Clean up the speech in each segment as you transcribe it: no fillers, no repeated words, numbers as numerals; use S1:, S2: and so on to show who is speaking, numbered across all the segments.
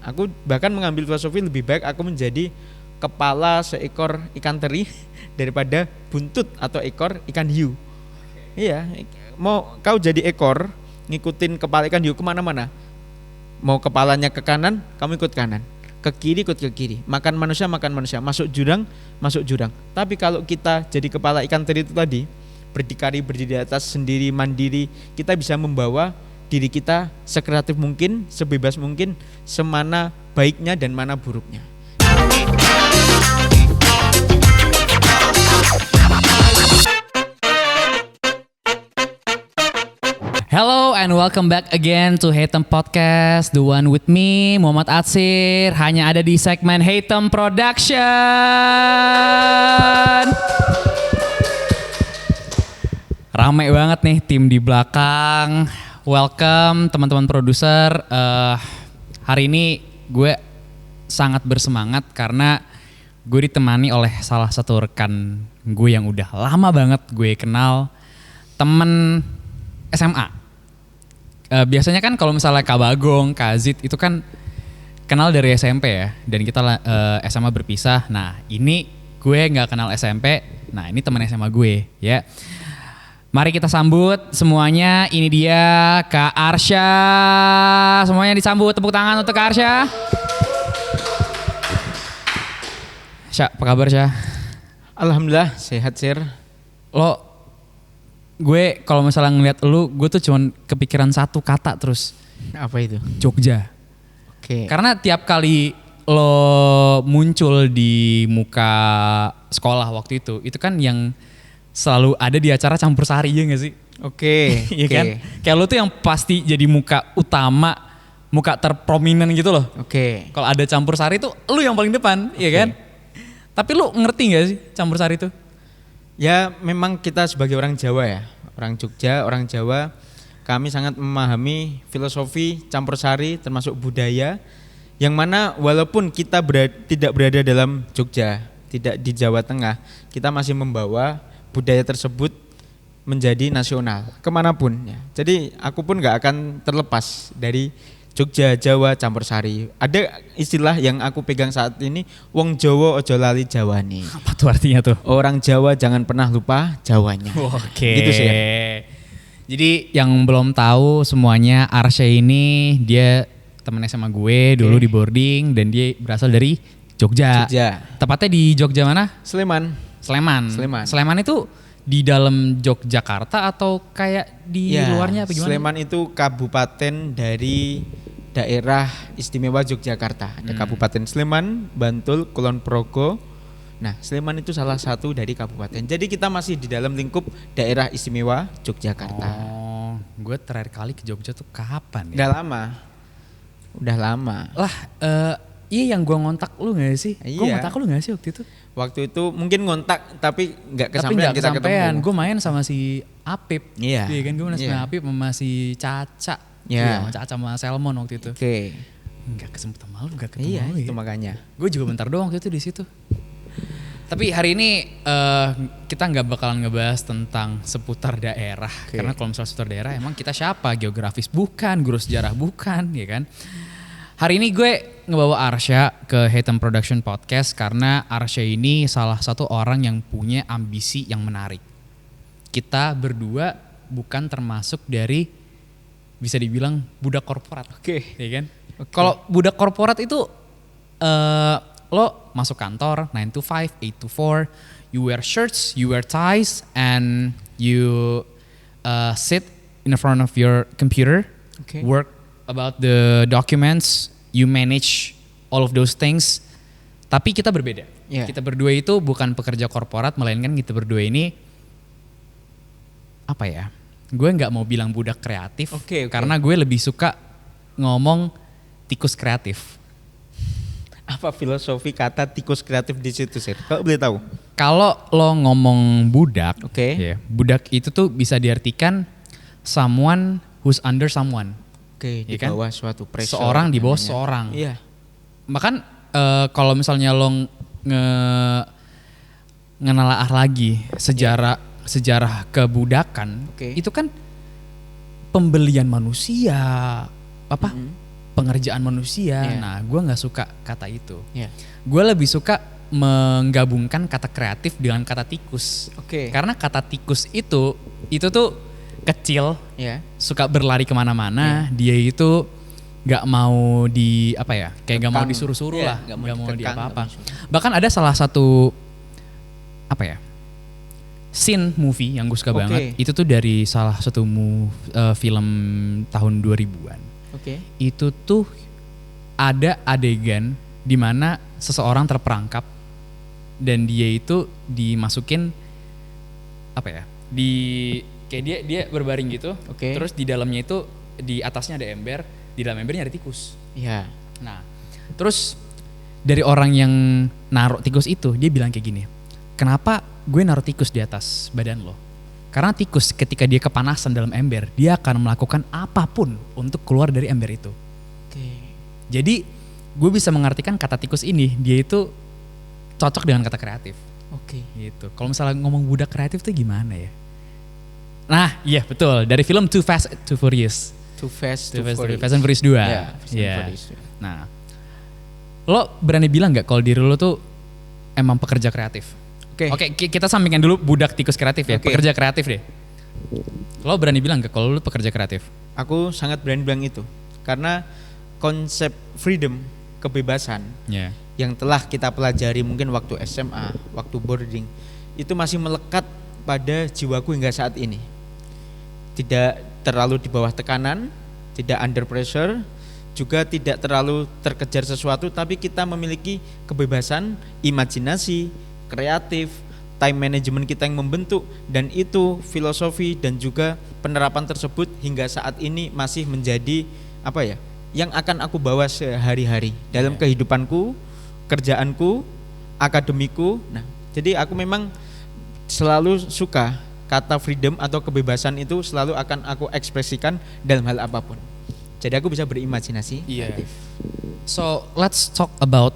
S1: Aku bahkan mengambil filosofi lebih baik aku menjadi kepala seekor ikan teri daripada buntut atau ekor ikan hiu. Iya, mau kau jadi ekor ngikutin kepala ikan hiu kemana-mana. Mau kepalanya ke kanan, kamu ikut kanan. Ke kiri ikut ke kiri. Makan manusia, masuk jurang, masuk jurang. Tapi kalau kita jadi kepala ikan teri itu tadi, berdikari, berdiri di atas sendiri, mandiri, kita bisa membawa diri kita sekreatif mungkin, sebebas mungkin, semana baiknya dan mana buruknya.
S2: Hello and welcome back again to Hatem Podcast, the one with me, Muhammad Atsir, hanya ada di segmen Hatem Production. Rame banget nih tim di belakang. Welcome teman-teman produser. Hari ini gue sangat bersemangat karena gue ditemani oleh salah satu rekan gue yang udah lama banget gue kenal, temen SMA. Biasanya kan kalau misalnya Kak Bagong, Kak Zid itu kan kenal dari SMP ya, dan kita SMA berpisah. Nah ini gue nggak kenal SMP, nah ini teman SMA gue ya. Mari kita sambut semuanya, ini dia Kak Arsya. Semuanya disambut, tepuk tangan untuk Kak Arsya. Sya, apa kabar Sya?
S1: Alhamdulillah sehat Sir.
S2: Gue kalau misalnya ngeliat lu, gue tuh cuman kepikiran satu kata terus.
S1: Apa itu?
S2: Jogja.
S1: Oke.
S2: Karena tiap kali lo muncul di muka sekolah waktu itu kan yang selalu ada di acara campur sari, ya gak sih?
S1: Oke.
S2: Iya kan? Kayak lo tuh yang pasti jadi muka utama, muka terprominent gitu loh.
S1: Oke.
S2: Kalau ada campur sari tuh lu yang paling depan, iya kan? Tapi lu ngerti gak sih campur sari itu?
S1: Ya memang kita sebagai orang Jawa ya, orang Jogja, orang Jawa, kami sangat memahami filosofi campur sari termasuk budaya, yang mana walaupun kita tidak berada dalam Jogja, tidak di Jawa Tengah, kita masih membawa budaya tersebut menjadi nasional kemanapun ya. Jadi aku pun gak akan terlepas dari Jogja, Jawa, campur sari. Ada istilah yang aku pegang saat ini, wong Jawa ojo lali Jawane.
S2: Apa tuh artinya tuh?
S1: Orang Jawa jangan pernah lupa Jawanya.
S2: Oke.
S1: Gitu sih ya.
S2: Jadi yang belum tahu semuanya, Arsya ini dia temen SMA gue dulu di boarding, dan dia berasal dari Jogja. Tepatnya di Jogja mana?
S1: Sleman.
S2: Sleman itu di dalam Yogyakarta atau kayak di luarnya apa gimana?
S1: Sleman itu kabupaten dari daerah istimewa Yogyakarta. Ada Kabupaten Sleman, Bantul, Kulon Progo. Nah, Sleman itu salah satu dari kabupaten. Jadi kita masih di dalam lingkup daerah istimewa Yogyakarta.
S2: Oh, gue terakhir kali ke Jogja tuh kapan ya?
S1: Udah lama.
S2: Lah, iya yang gue ngontak lu gak sih?
S1: Iya.
S2: Gue ngontak lu gak sih waktu itu?
S1: Waktu itu mungkin ngontak tapi nggak kesampaian kita ketemu.
S2: Gue main sama si Apip.
S1: Iya.
S2: Iya kan, gue main sama Apip sama si Caca.
S1: Iya.
S2: Sama Caca sama Selmon waktu itu.
S1: Oke.
S2: Enggak kesempet sama lu, enggak ketemu.
S1: Iya,
S2: lu,
S1: itu
S2: ya.
S1: makanya.
S2: Gue juga bentar doang waktu itu di situ. Tapi hari ini kita nggak bakalan ngebahas tentang seputar daerah. Karena kalau misalnya seputar daerah emang kita siapa? Geografis bukan, guru sejarah bukan, ya kan? Hari ini gue ngebawa Arsya ke Hatem Production Podcast karena Arsya ini salah satu orang yang punya ambisi yang menarik. Kita berdua bukan termasuk dari, bisa dibilang budak korporat.
S1: Oke.
S2: Ya kan? Kalau budak korporat itu lo masuk kantor 9 to 5, 8 to 4, you wear shirts, you wear ties, and you sit in front of your computer, work about the documents, you manage all of those things. Tapi kita berbeda.
S1: Yeah.
S2: Kita berdua itu bukan pekerja korporat, melainkan kita berdua ini apa ya? Gue nggak mau bilang budak kreatif, karena gue lebih suka ngomong tikus kreatif.
S1: Apa filosofi kata tikus kreatif di situ, Sir? Kalau boleh tahu?
S2: Kalau lo ngomong budak, budak itu tuh bisa diartikan someone who's under someone.
S1: Di bawah suatu pressure.
S2: Seorang di bawah seorang.
S1: Iya.
S2: Bahkan kalau misalnya lo ngenalaah lagi sejarah kebudakan, itu kan pembelian manusia, pengerjaan manusia.
S1: Iya.
S2: Nah, gue nggak suka kata itu.
S1: Ya.
S2: Gue lebih suka menggabungkan kata kreatif dengan kata tikus.
S1: Oke.
S2: Karena kata tikus itu tuh kecil,
S1: Ya.
S2: suka berlari kemana-mana. Dia itu nggak mau kayak nggak mau
S1: Kekang.
S2: disuruh-suruh
S1: Iya,
S2: lah,
S1: nggak mau
S2: nggak mau di
S1: dikekang,
S2: apa-apa.
S1: nggak mau disuruh.
S2: Bahkan ada salah satu scene movie yang gue suka
S1: Oke.
S2: banget. Itu tuh dari salah satu film tahun 2000-an.
S1: Oke.
S2: Itu tuh ada adegan di mana seseorang terperangkap dan dia itu dimasukin kayak dia berbaring gitu.
S1: Oke.
S2: Terus di dalamnya itu di atasnya ada ember, di dalam embernya ada tikus.
S1: Ya.
S2: Nah, terus dari orang yang naruh tikus itu dia bilang kayak gini, kenapa gue naruh tikus di atas badan lo? Karena tikus ketika dia kepanasan dalam ember, dia akan melakukan apapun untuk keluar dari ember itu.
S1: Oke.
S2: Jadi gue bisa mengartikan kata tikus ini, dia itu cocok dengan kata kreatif.
S1: Oke.
S2: Gitu. Kalau misalnya ngomong budak kreatif tuh gimana ya? Nah, iya betul. Dari film Too Fast, Too Furious.
S1: Too Fast,
S2: Too
S1: Too Furious.
S2: Fast and Furious 2.
S1: Ya, Fast and
S2: Iya.
S1: Furious.
S2: Nah, lo berani bilang nggak kalau diri lo tuh emang pekerja kreatif?
S1: Oke.
S2: Oke, kita sampingkan dulu budak tikus kreatif ya,
S1: Oke.
S2: pekerja kreatif deh. Lo berani bilang nggak kalau lo pekerja kreatif?
S1: Aku sangat berani bilang itu. Karena konsep freedom, kebebasan
S2: Ya.
S1: yang telah kita pelajari mungkin waktu SMA, waktu boarding, itu masih melekat pada jiwaku hingga saat ini. Tidak terlalu di bawah tekanan, tidak under pressure, juga tidak terlalu terkejar sesuatu, tapi kita memiliki kebebasan, imajinasi, kreatif, time management kita yang membentuk, dan itu filosofi dan juga penerapan tersebut hingga saat ini masih menjadi yang akan aku bawa sehari-hari dalam kehidupanku, kerjaanku, akademiku. Nah, jadi aku memang selalu suka kata freedom atau kebebasan itu selalu akan aku ekspresikan dalam hal apapun. Jadi aku bisa berimajinasi.
S2: Iya.
S1: Kreatif.
S2: So let's talk about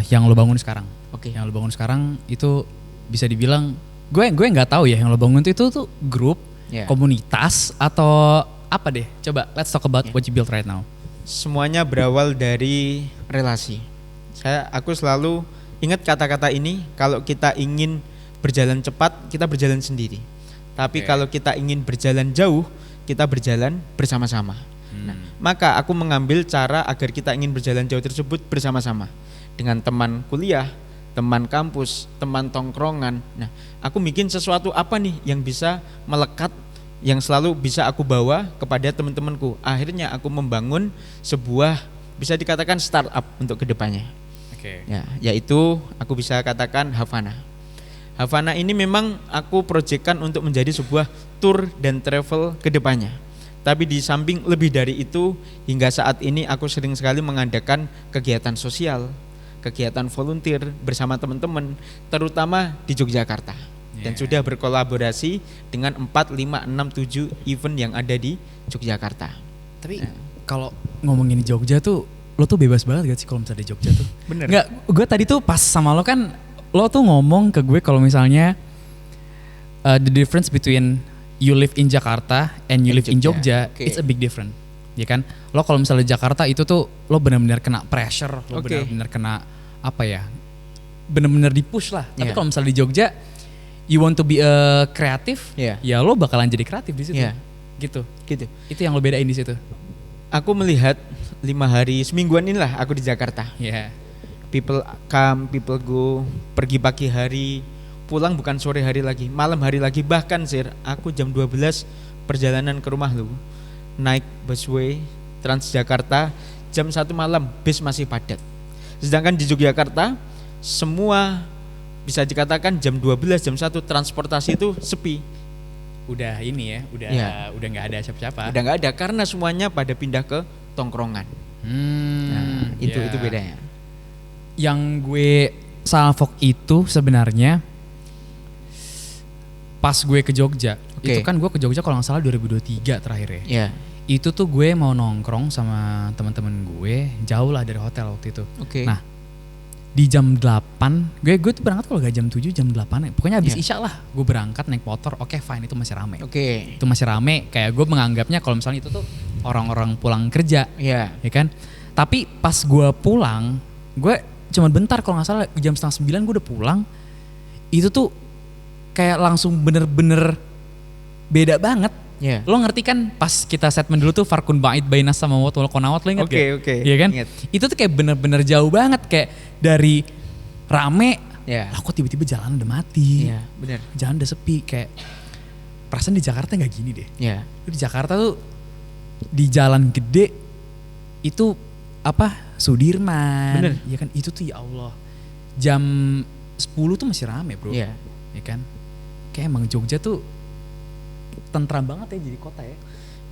S2: yang lo bangun sekarang.
S1: Oke.
S2: Yang lo bangun sekarang itu bisa dibilang gue nggak tahu ya yang lo bangun itu tuh grup,
S1: Ya.
S2: komunitas atau apa deh? Coba let's talk about
S1: Ya.
S2: what you build right now.
S1: Semuanya berawal dari relasi. Aku selalu ingat kata-kata ini, kalau kita ingin berjalan cepat, kita berjalan sendiri. Tapi
S2: Oke.
S1: kalau kita ingin berjalan jauh, kita berjalan bersama-sama. Nah, maka aku mengambil cara agar kita ingin berjalan jauh tersebut bersama-sama dengan teman kuliah, teman kampus, teman tongkrongan. Nah, aku bikin sesuatu apa nih yang bisa melekat, yang selalu bisa aku bawa kepada teman-temanku. Akhirnya aku membangun sebuah bisa dikatakan startup untuk kedepannya.
S2: Oke.
S1: Ya, yaitu aku bisa katakan Havana. Havana ini memang aku proyekkan untuk menjadi sebuah tour dan travel kedepannya. Tapi di samping lebih dari itu, hingga saat ini aku sering sekali mengadakan kegiatan sosial, kegiatan volunteer bersama teman-teman, terutama di Yogyakarta. Dan
S2: Yeah.
S1: sudah berkolaborasi dengan 4, 5, 6, 7 event yang ada di Yogyakarta.
S2: Tapi kalau ngomongin Jogja tuh, lo tuh bebas banget gak sih kalau misalnya di Jogja tuh?
S1: Bener.
S2: Enggak, gue tadi tuh pas sama lo kan, lo tuh ngomong ke gue kalau misalnya the difference between you live in Jakarta and you
S1: And
S2: live in
S1: Jogja.
S2: Jogja,
S1: Oke.
S2: it's a big difference. Ya kan? Lo kalau misalnya di Jakarta itu tuh lo benar-benar kena pressure, lo
S1: Oke.
S2: benar-benar kena benar-benar di push lah. Tapi
S1: Yeah.
S2: kalau misalnya di Jogja, you want to be a kreatif,
S1: Yeah.
S2: ya lo bakalan jadi kreatif di situ.
S1: Yeah.
S2: Gitu.
S1: Gitu.
S2: Itu yang lo bedain di situ.
S1: Aku melihat 5 hari semingguan inilah aku di Jakarta.
S2: Ya.
S1: People come, people go, pergi pagi hari, pulang bukan sore hari lagi, malam hari lagi. Bahkan Sir, aku jam 12 perjalanan ke rumah lu, naik busway Transjakarta, jam 1 malam bis masih padat. Sedangkan di Yogyakarta semua bisa dikatakan jam 12, jam 1 transportasi itu sepi.
S2: Udah ini ya, udah nggak ada siapa-siapa.
S1: Udah nggak ada karena semuanya pada pindah ke tongkrongan. Nah, itu
S2: ya.
S1: bedanya.
S2: Yang gue salfok itu sebenarnya pas gue ke Jogja.
S1: Oke.
S2: Itu kan gue ke Jogja kalau nggak salah 2023 terakhir ya.
S1: Ya.
S2: Itu tuh gue mau nongkrong sama teman-teman gue jauh lah dari hotel waktu itu.
S1: Oke.
S2: Nah, di jam 8, gue tuh berangkat kalau gak jam 7, jam 8 ya. Pokoknya habis
S1: Iya.
S2: Isya lah gue berangkat naik motor. Oke, fine, itu masih rame.
S1: Oke.
S2: Itu masih rame, kayak gue menganggapnya kalau misalnya itu tuh orang-orang pulang kerja,
S1: Iya.
S2: ya kan. Tapi pas gue pulang, gue cuma bentar kalau nggak salah jam 8:30 gue udah pulang. Itu tuh kayak langsung bener-bener beda banget.
S1: Iya.
S2: Lo ngerti kan pas kita statement dulu tuh Farkun Ba'id Bainas sama Wat wal Qonawat, lo inget gak?
S1: Oke.
S2: Iya kan?
S1: Ingat.
S2: Itu tuh kayak bener-bener jauh banget, kayak dari rame,
S1: Iya.
S2: lah kok tiba-tiba jalan udah mati,
S1: Iya, benar.
S2: jalan udah sepi, kayak perasaan di Jakarta nggak gini deh.
S1: Iya.
S2: Di Jakarta tuh di jalan gede itu apa Sudirman,
S1: Bener.
S2: ya kan, itu tuh ya Allah jam 10 tuh masih rame bro,
S1: Iya.
S2: ya kan, kayak emang Jogja tuh tentram banget ya jadi kota ya.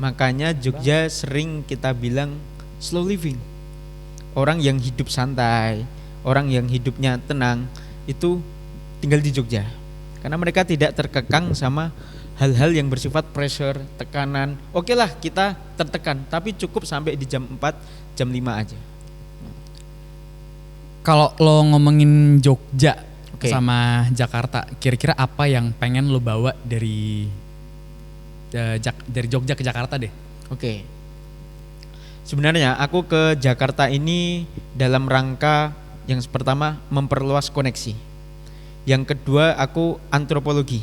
S1: Makanya Jogja sering kita bilang slow living. Orang yang hidup santai, orang yang hidupnya tenang itu tinggal di Jogja. Karena mereka tidak terkekang sama hal-hal yang bersifat pressure, tekanan. Oke lah kita tertekan, tapi cukup sampai di jam 4, jam 5 aja.
S2: Kalau lo ngomongin Jogja
S1: Oke.
S2: sama Jakarta, kira-kira apa yang pengen lo bawa dari Jogja ke Jakarta deh?
S1: Oke. Sebenarnya aku ke Jakarta ini dalam rangka yang pertama memperluas koneksi. Yang kedua aku antropologi.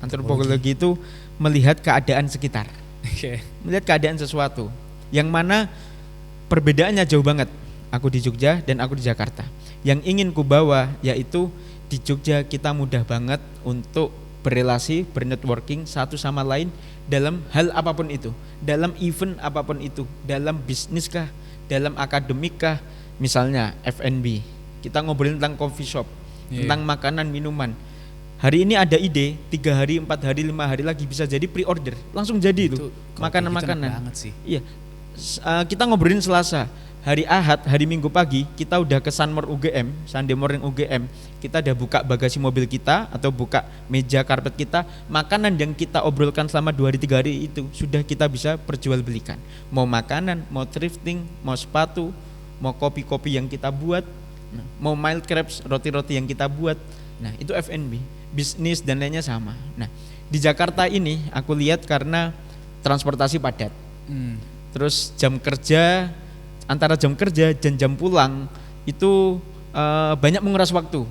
S1: Antropologi itu melihat keadaan sekitar,
S2: Oke.
S1: melihat keadaan sesuatu. Yang mana perbedaannya jauh banget. Aku di Jogja dan aku di Jakarta. Yang ingin ku bawa yaitu di Jogja kita mudah banget untuk berrelasi, bernetworking satu sama lain dalam hal apapun itu, dalam event apapun itu, dalam bisnis kah, dalam akademik kah, misalnya F&B. Kita ngobrolin tentang coffee shop, tentang makanan, minuman. Hari ini ada ide, 3 hari, 4 hari, 5 hari lagi bisa jadi pre-order, langsung jadi itu makanan-makanan.
S2: Banget sih.
S1: Iya, kita ngobrolin Selasa, hari Ahad, hari Minggu pagi kita udah ke Sunmor UGM, Sunday Morning UGM. Kita udah buka bagasi mobil kita atau buka meja karpet kita, makanan yang kita obrolkan selama 2 hari 3 hari itu sudah kita bisa perjualbelikan. Mau makanan, mau thrifting, mau sepatu, mau kopi-kopi yang kita buat, mau mild crepes, roti-roti yang kita buat. Nah, itu F&B, bisnis dan lainnya sama. Nah, di Jakarta ini aku lihat karena transportasi padat. Terus jam kerja, antara jam kerja dan jam pulang itu banyak menguras waktu.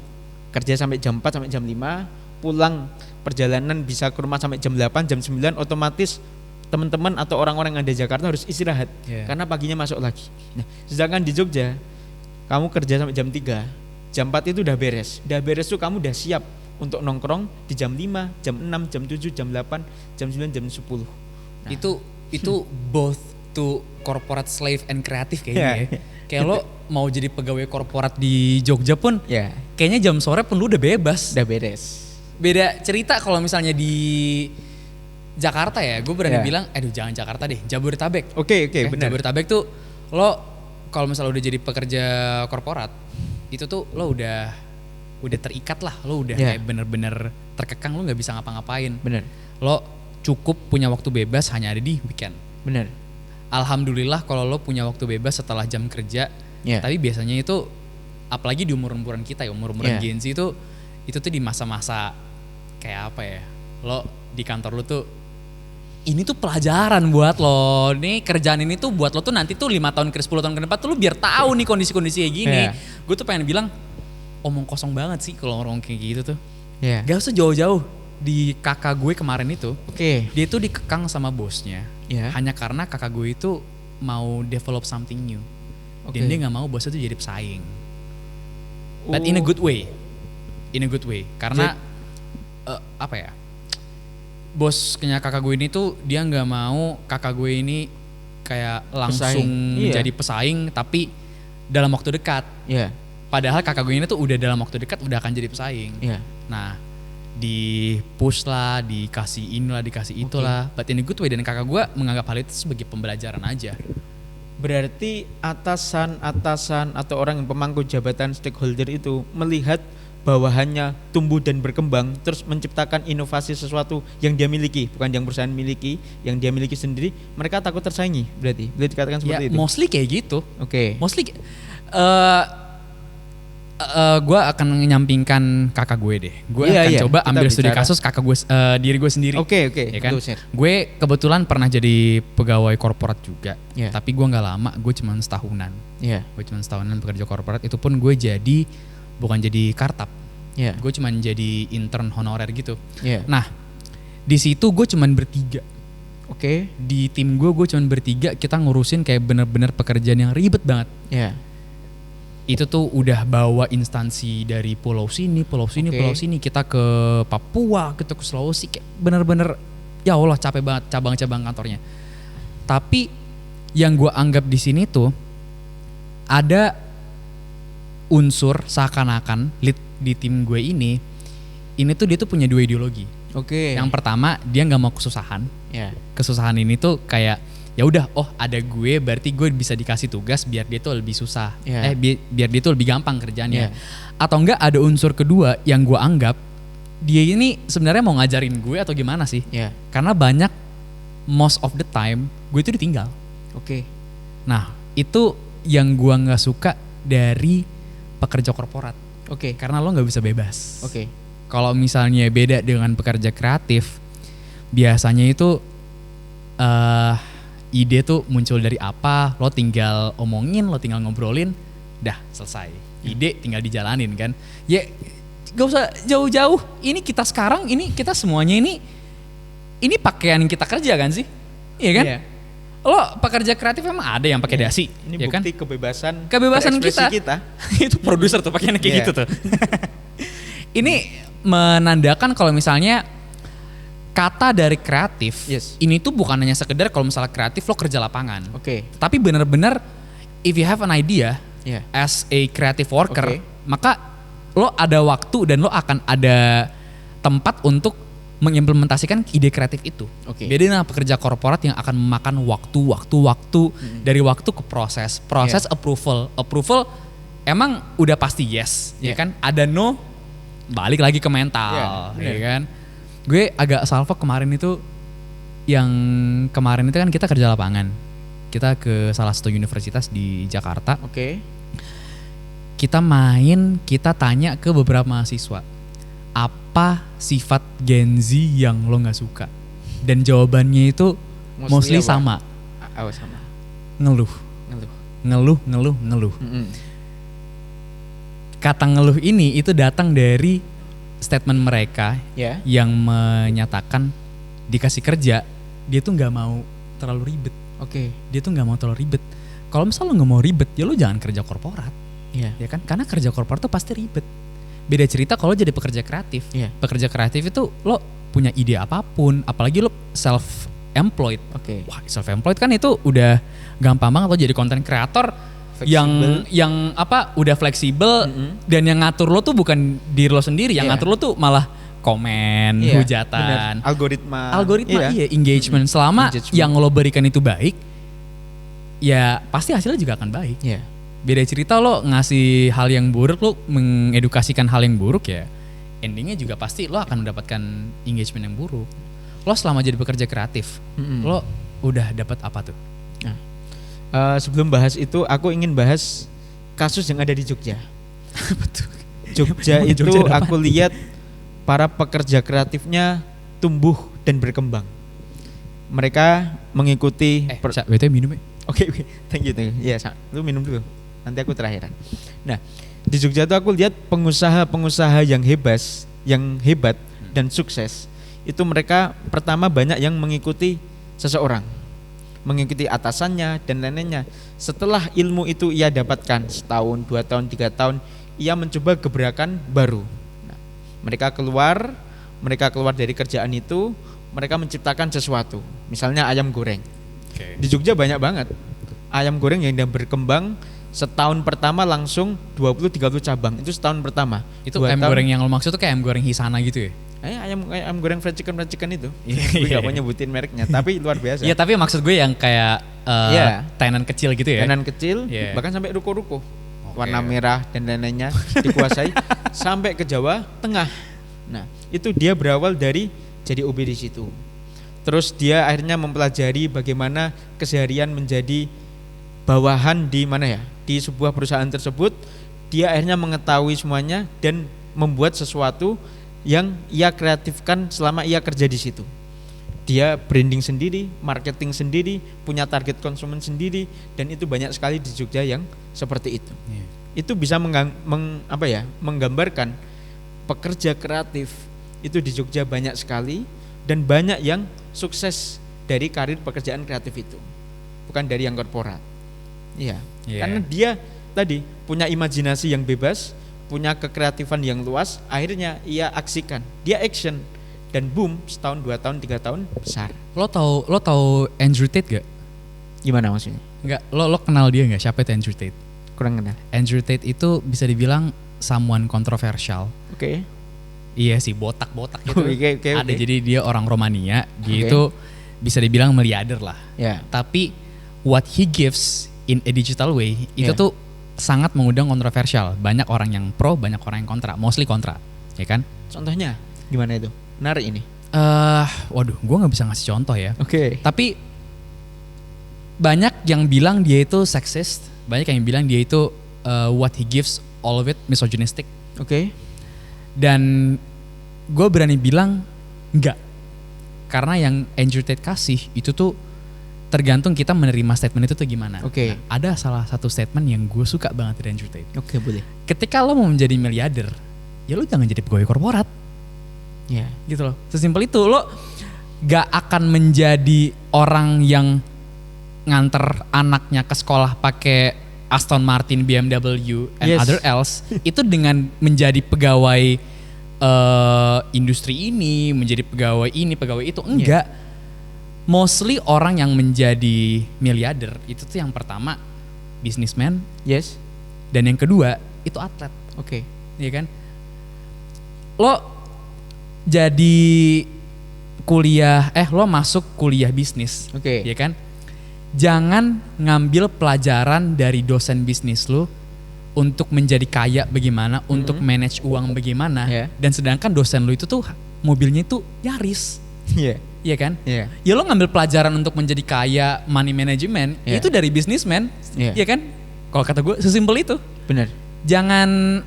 S1: Kerja sampai jam 4 sampai jam 5, pulang perjalanan bisa ke rumah sampai jam 8, jam 9, otomatis teman-teman atau orang-orang yang ada di Jakarta harus istirahat karena paginya masuk lagi. Nah, sedangkan di Jogja kamu kerja sampai jam 3, jam 4 itu udah beres. Udah beres tuh kamu udah siap untuk nongkrong di jam 5, jam 6, jam 7, jam 8, jam 9, jam 10. Nah,
S2: Itu both to corporate slave and kreatif kayaknya ya. Kayak lo mau jadi pegawai korporat di Jogja pun kayaknya jam sore pun lu udah bebas.
S1: Udah beres.
S2: Beda cerita kalau misalnya di Jakarta ya, gue berani bilang, aduh jangan Jakarta deh, Jabodetabek.
S1: Oke, benar.
S2: Jabodetabek tuh lo kalau misalnya udah jadi pekerja korporat, itu tuh lo udah terikat lah, lo udah kayak bener-bener terkekang, lo nggak bisa ngapa-ngapain.
S1: Bener.
S2: Lo cukup punya waktu bebas hanya ada di weekend.
S1: Bener.
S2: Alhamdulillah kalau lo punya waktu bebas setelah jam kerja. Tapi biasanya itu apalagi di umur-umuran kita ya, umur-umuran Gen Z itu tuh di masa-masa kayak apa ya, lo di kantor lo tuh ini tuh pelajaran buat lo, nih kerjaan ini tuh buat lo tuh nanti tuh 5 tahun ke 10 tahun ke depan tuh lo biar tahu nih kondisi-kondisi kayak gini. Gue tuh pengen bilang omong kosong banget sih kalau ngomong kayak gitu tuh. Gak usah jauh-jauh. Di kakak gue kemarin itu, dia tuh dikekang sama bosnya hanya karena kakak gue itu mau develop something new. Dan dia gak mau bosnya tuh jadi pesaing. But in a good way. Karena apa ya, bosnya kakak gue ini tuh dia gak mau kakak gue ini kayak langsung jadi pesaing tapi dalam waktu dekat. Padahal kakak gue ini tuh udah dalam waktu dekat udah akan jadi pesaing. Nah, di push lah, dikasih inilah, dikasih itulah, but in a good way. Dan kakak gue menganggap hal itu sebagai pembelajaran aja.
S1: Berarti atasan atau orang yang pemangku jabatan stakeholder itu melihat bawahannya tumbuh dan berkembang, terus menciptakan inovasi sesuatu yang dia miliki, bukan yang perusahaan miliki, yang dia miliki sendiri, mereka takut tersaingi. Berarti boleh dikatakan seperti itu.
S2: Mostly kayak gitu. Mostly Gue akan menyampingkan kakak gue deh. Gue akan coba
S1: kita
S2: ambil studi
S1: bicara.
S2: kasus kakak gue, diri gue sendiri.
S1: Oke,
S2: Ya kan?
S1: betul, Sir.
S2: Gue kebetulan pernah jadi pegawai korporat juga.
S1: Iya.
S2: Tapi gue nggak lama. Gue cuma setahunan.
S1: Iya.
S2: Gue cuma setahunan pekerja korporat. Itu pun gue jadi bukan jadi kartap.
S1: Iya.
S2: Gue cuma jadi intern honorer gitu.
S1: Iya.
S2: Nah, di situ gue cuma bertiga.
S1: Oke.
S2: Di tim gue cuma bertiga. Kita ngurusin kayak bener-bener pekerjaan yang ribet banget.
S1: Iya.
S2: Itu tuh udah bawa instansi dari pulau sini, pulau sini,
S1: Oke.
S2: pulau sini. Kita ke Papua, kita ke Sulawesi. Kayak bener-bener ya Allah capek banget cabang-cabang kantornya. Tapi yang gue anggap di sini tuh ada unsur seakan-akan lead di tim gue ini tuh dia tuh punya dua ideologi.
S1: Oke.
S2: Yang pertama dia nggak mau kesusahan.
S1: Ya.
S2: Kesusahan ini tuh kayak ya udah, oh ada gue berarti gue bisa dikasih tugas biar dia tuh lebih susah.
S1: Yeah.
S2: Biar dia tuh lebih gampang kerjaannya.
S1: Yeah.
S2: Atau enggak ada unsur kedua yang gue anggap dia ini sebenarnya mau ngajarin gue atau gimana sih?
S1: Ya.
S2: Karena banyak most of the time gue itu ditinggal.
S1: Oke.
S2: Nah, itu yang gue nggak suka dari pekerja korporat.
S1: Oke.
S2: Karena lo nggak bisa bebas.
S1: Oke.
S2: Kalau misalnya beda dengan pekerja kreatif, biasanya itu ide tuh muncul dari apa, lo tinggal omongin, lo tinggal ngobrolin, dah selesai. Ide tinggal dijalanin kan. Ya gak usah jauh-jauh, ini kita sekarang, ini kita semuanya ini pakaian yang kita kerja kan sih? Iya kan?
S1: Iya.
S2: Lo pekerja kreatif emang ada yang pakai dasi,
S1: Ini
S2: ya kan?
S1: bukti kebebasan
S2: Kebebasan
S1: kita.
S2: Itu produser tuh pakaiannya kayak
S1: Iya.
S2: gitu tuh. Ini menandakan kalau misalnya kata dari kreatif,
S1: Yes.
S2: ini tuh bukan hanya sekedar kalau misalnya kreatif lo kerja lapangan.
S1: Oke.
S2: Tapi benar-benar if you have an idea
S1: Ya.
S2: as a creative worker,
S1: Oke.
S2: maka lo ada waktu dan lo akan ada tempat untuk mengimplementasikan ide kreatif itu.
S1: Oke.
S2: Beda dengan pekerja korporat yang akan memakan waktu dari waktu ke proses
S1: Yeah.
S2: approval emang udah pasti yes, ya
S1: Yeah.
S2: kan? Ada no, balik lagi ke mental,
S1: Yeah,
S2: ya
S1: bener.
S2: kan? Gue agak salfok kemarin itu, yang kemarin itu kan kita kerja lapangan, kita ke salah satu universitas di Jakarta.
S1: Oke.
S2: Kita main, kita tanya ke beberapa mahasiswa, apa sifat Gen Z yang lo nggak suka? Dan jawabannya itu mostly
S1: apa?
S2: sama,
S1: Sama.
S2: ngeluh.
S1: Mm-mm.
S2: Kata ngeluh ini itu datang dari statement mereka
S1: Ya.
S2: yang menyatakan dikasih kerja, dia tuh nggak mau terlalu ribet.
S1: Oke.
S2: Dia tuh nggak mau terlalu ribet. Kalau misalnya lo nggak mau ribet, ya lo jangan kerja korporat.
S1: Iya.
S2: Ya kan, karena kerja korporat tuh pasti ribet. Beda cerita kalau jadi pekerja kreatif.
S1: Iya.
S2: Pekerja kreatif itu lo punya ide apapun, apalagi lo self employed.
S1: Oke.
S2: Wah, self employed kan itu udah gampang banget lo jadi content creator
S1: Fleksibel.
S2: yang apa udah fleksibel.
S1: Mm-mm.
S2: Dan yang ngatur lo tuh bukan diri lo sendiri, yang
S1: Iya.
S2: ngatur lo tuh malah komen,
S1: Iya,
S2: hujatan,
S1: bener. Algoritma,
S2: iya, engagement. Selama
S1: Engagement.
S2: yang lo berikan itu baik, ya pasti hasilnya juga akan baik.
S1: Iya.
S2: Beda cerita lo ngasih hal yang buruk, lo mengedukasikan hal yang buruk, ya endingnya juga pasti lo akan mendapatkan engagement yang buruk. Lo selama jadi pekerja kreatif,
S1: Mm-mm.
S2: lo udah dapat apa tuh?
S1: Sebelum bahas itu, aku ingin bahas kasus yang ada di Jogja.
S2: Betul.
S1: Jogja
S2: Emang
S1: itu
S2: Jogja ada
S1: aku lihat para pekerja kreatifnya tumbuh dan berkembang. Mereka mengikuti
S2: BTW minum ya?
S1: Oke, thank you. Iya, lu minum dulu. Nanti aku terakhiran. Nah, di Jogja itu aku lihat pengusaha-pengusaha yang hebat dan sukses. Itu mereka pertama banyak yang mengikuti seseorang, mengikuti atasannya dan lain-lainnya. Setelah ilmu itu ia dapatkan setahun, 2 tahun, 3 tahun, ia mencoba gebrakan baru. Nah, mereka keluar dari kerjaan itu, mereka menciptakan sesuatu. Misalnya ayam goreng. Di Jogja banyak banget ayam goreng yang udah berkembang. Setahun pertama langsung 20-30 cabang. Itu setahun pertama.
S2: Itu
S1: 2
S2: ayam
S1: tahun,
S2: goreng yang lo maksud tuh kayak ayam goreng Hisana gitu ya?
S1: ayam goreng fried chicken itu.
S2: Iya,
S1: Gue
S2: iya.
S1: gak mau nyebutin mereknya, tapi luar biasa.
S2: Iya, tapi maksud gue yang kayak
S1: Iya.
S2: tenan kecil gitu ya?
S1: Tenan kecil,
S2: Iya.
S1: bahkan sampai ruko-ruko. Warna merah dan lain-lainnya dikuasai sampai ke Jawa Tengah. Nah, itu dia berawal dari jadi OB di situ. Terus dia akhirnya mempelajari bagaimana keseharian menjadi bawahan di mana ya? Di sebuah perusahaan tersebut. dia akhirnya mengetahui semuanya dan membuat sesuatu yang ia kreatifkan selama ia kerja di situ. Dia branding sendiri, marketing sendiri, punya target konsumen sendiri, dan itu banyak sekali di Jogja yang seperti itu. Itu bisa menggambarkan pekerja kreatif itu di Jogja banyak sekali, dan banyak yang sukses dari karir pekerjaan kreatif itu, bukan dari yang korporat. Iya, karena dia tadi punya imajinasi yang bebas, punya kekreatifan yang luas, akhirnya ia aksikan, dia action, dan boom, setahun, 2 tahun, 3 tahun besar.
S2: Lo tau Andrew Tate gak?
S1: Gimana maksudnya?
S2: Enggak, lo kenal dia nggak? Siapa itu Andrew Tate?
S1: Kurang kenal.
S2: Andrew Tate itu bisa dibilang someone kontroversial.
S1: Oke.
S2: Iya sih, botak-botak gitu.
S1: Okay.
S2: Ada, jadi dia orang Romania, dia itu bisa dibilang miliarder lah.
S1: Yeah.
S2: Tapi what he gives in a digital way itu tuh sangat mengundang kontroversial. Banyak orang yang pro, banyak orang yang kontra, mostly kontra, ya kan?
S1: Contohnya gimana itu? Menarik ini.
S2: Waduh, gue nggak bisa ngasih contoh ya.
S1: Oke.
S2: Tapi banyak yang bilang dia itu sexist, banyak yang bilang dia itu what he gives all of it misogynistic.
S1: Oke.
S2: Dan gue berani bilang enggak, karena yang Andrew Tate kasih itu tuh tergantung kita menerima statement itu tuh gimana.
S1: Oke.
S2: Nah, ada salah satu statement yang gue suka banget dari Andrew Tate.
S1: Oke, boleh.
S2: Ketika lo mau menjadi miliarder, ya lo jangan jadi pegawai korporat.
S1: Ya.
S2: Gitu loh. Sesimpel itu. Lo gak akan menjadi orang yang nganter anaknya ke sekolah pakai Aston Martin, BMW, and other else. Itu dengan menjadi pegawai industri ini, menjadi pegawai ini, pegawai itu. Enggak. Mostly orang yang menjadi miliarder itu tuh yang pertama businessman,
S1: Yes.
S2: dan yang kedua itu atlet.
S1: Oke.
S2: Iya kan? Lo jadi kuliah, lo masuk kuliah bisnis.
S1: Oke.
S2: Iya kan? Jangan ngambil pelajaran dari dosen bisnis lo untuk menjadi kaya bagaimana, untuk manage uang bagaimana, dan sedangkan dosen lo itu tuh mobilnya itu Yaris.
S1: Iya.
S2: Iya kan?
S1: Iya.
S2: Ya lo ngambil pelajaran untuk menjadi kaya, money management, itu dari businessman. Iya kan? Kalau kata gue sesimpel itu.
S1: Benar.
S2: Jangan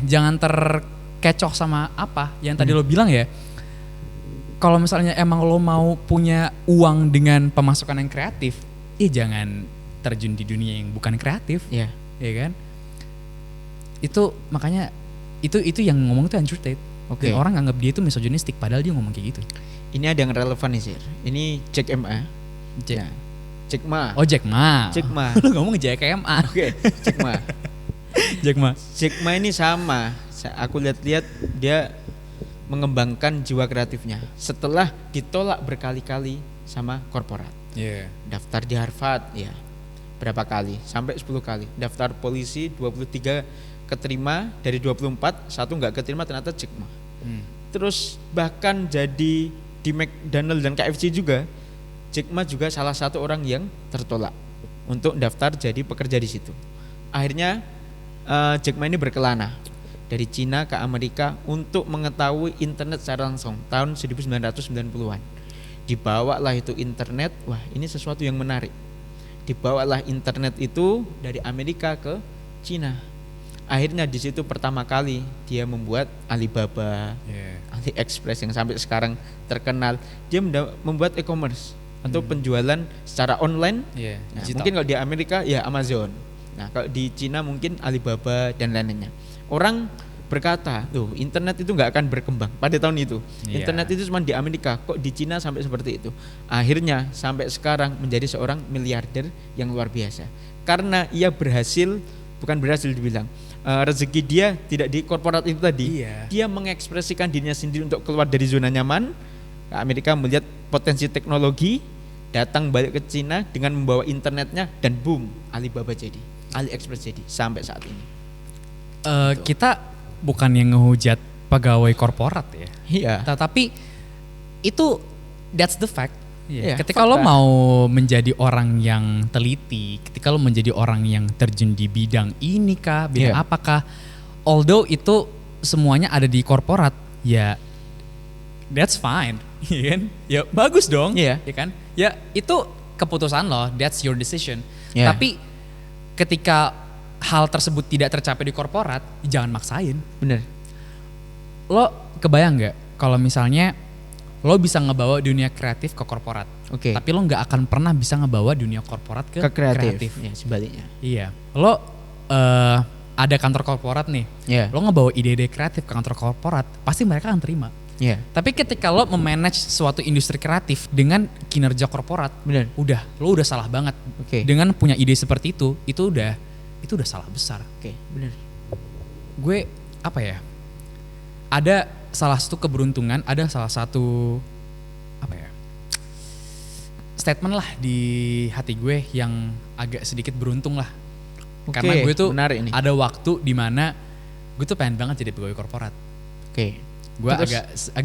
S2: jangan terkecoh sama apa yang tadi lo bilang ya. Kalau misalnya emang lo mau punya uang dengan pemasukan yang kreatif, jangan terjun di dunia yang bukan kreatif. Iya kan? Itu makanya itu yang ngomong tuh Andrew Tate.
S1: Oke.
S2: Orang nganggap dia itu misogynistic padahal dia ngomong kayak gitu.
S1: Ini ada yang relevan nih, Sir. Ini Jack Ma.
S2: Jack.
S1: Ya. Jack Ma.
S2: Oh, Jack Ma.
S1: Jack Ma.
S2: Lo ngomong Jack Ma.
S1: Oke, Jack Ma.
S2: Jack Ma.
S1: Jack Ma ini sama. Aku lihat-lihat dia mengembangkan jiwa kreatifnya setelah ditolak berkali-kali sama korporat. Daftar di Harvard, berapa kali? Sampai 10 kali. Daftar polisi 23 keterima, dari 24 satu nggak keterima, ternyata Jack Ma. Terus bahkan jadi di McDonald dan KFC juga, Jack Ma juga salah satu orang yang tertolak untuk daftar jadi pekerja di situ. Akhirnya Jack Ma ini berkelana dari Cina ke Amerika untuk mengetahui internet secara langsung tahun 1990-an. Dibawalah itu internet, wah ini sesuatu yang menarik. Dibawalah internet itu dari Amerika ke Cina. Akhirnya di situ pertama kali dia membuat Alibaba, AliExpress yang sampai sekarang terkenal. Dia membuat e-commerce atau penjualan secara online. Nah, mungkin kalau di Amerika ya Amazon. Nah, kalau di Cina mungkin Alibaba dan lainnya. Orang berkata, tuh internet itu nggak akan berkembang pada tahun itu. Internet itu cuma di Amerika, kok di Cina sampai seperti itu. Akhirnya sampai sekarang menjadi seorang miliarder yang luar biasa. Karena ia bukan berhasil dibilang, rezeki dia tidak di korporat itu tadi. Dia mengekspresikan dirinya sendiri untuk keluar dari zona nyaman. Amerika melihat potensi teknologi, datang balik ke Cina dengan membawa internetnya, dan boom, Alibaba jadi, AliExpress jadi sampai saat ini.
S2: Kita bukan yang ngehujat pegawai korporat ya.
S1: Iya.
S2: Tapi itu that's the fact. Ketika
S1: fakta.
S2: lo mau menjadi orang yang teliti, ketika lo menjadi orang yang terjun di bidang ini kah, bidang apakah, although itu semuanya ada di korporat, ya that's fine, ya kan? Ya bagus dong, ya kan? Ya itu keputusan lo, that's your decision. Tapi ketika hal tersebut tidak tercapai di korporat, jangan maksain.
S1: Bener.
S2: Lo kebayang nggak kalau misalnya lo bisa ngebawa dunia kreatif ke korporat,
S1: Oke.
S2: tapi lo nggak akan pernah bisa ngebawa dunia korporat ke kreatif.
S1: Ya, sebaliknya.
S2: Iya, lo ada kantor korporat nih,
S1: Ya.
S2: lo ngebawa ide-ide kreatif ke kantor korporat, pasti mereka akan terima.
S1: Ya.
S2: Tapi ketika lo memanage suatu industri kreatif dengan kinerja korporat,
S1: Bener.
S2: lo udah salah banget.
S1: Oke.
S2: Dengan punya ide seperti itu udah salah besar.
S1: Oke, bener.
S2: Gue apa ya? Ada salah satu keberuntungan, ada salah satu apa ya? Statement lah di hati gue yang agak sedikit beruntung lah.
S1: Oke,
S2: Karena gue tuh
S1: menarik ini.
S2: ada waktu di mana gue tuh pengen banget jadi pegawai korporat.
S1: Oke.
S2: Gue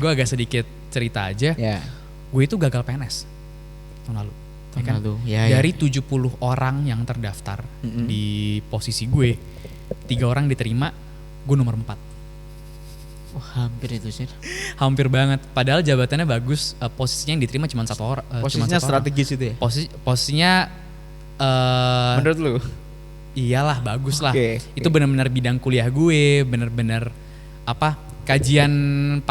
S2: agak sedikit cerita aja.
S1: Ya.
S2: Gue itu gagal PNS tahun lalu.
S1: Tahun
S2: Ya kan?
S1: lalu, ya,
S2: Dari 70 orang yang terdaftar di posisi gue, 3 orang diterima, gue nomor 4.
S1: Oh, hampir itu sih.
S2: Hampir banget. Padahal jabatannya bagus, posisinya yang diterima cuma satu orang.
S1: Posisinya strategis itu ya.
S2: Posisinya
S1: Menurut lu?
S2: iyalah bagus lah.
S1: Oke.
S2: Itu benar-benar bidang kuliah gue, benar-benar apa? Kajian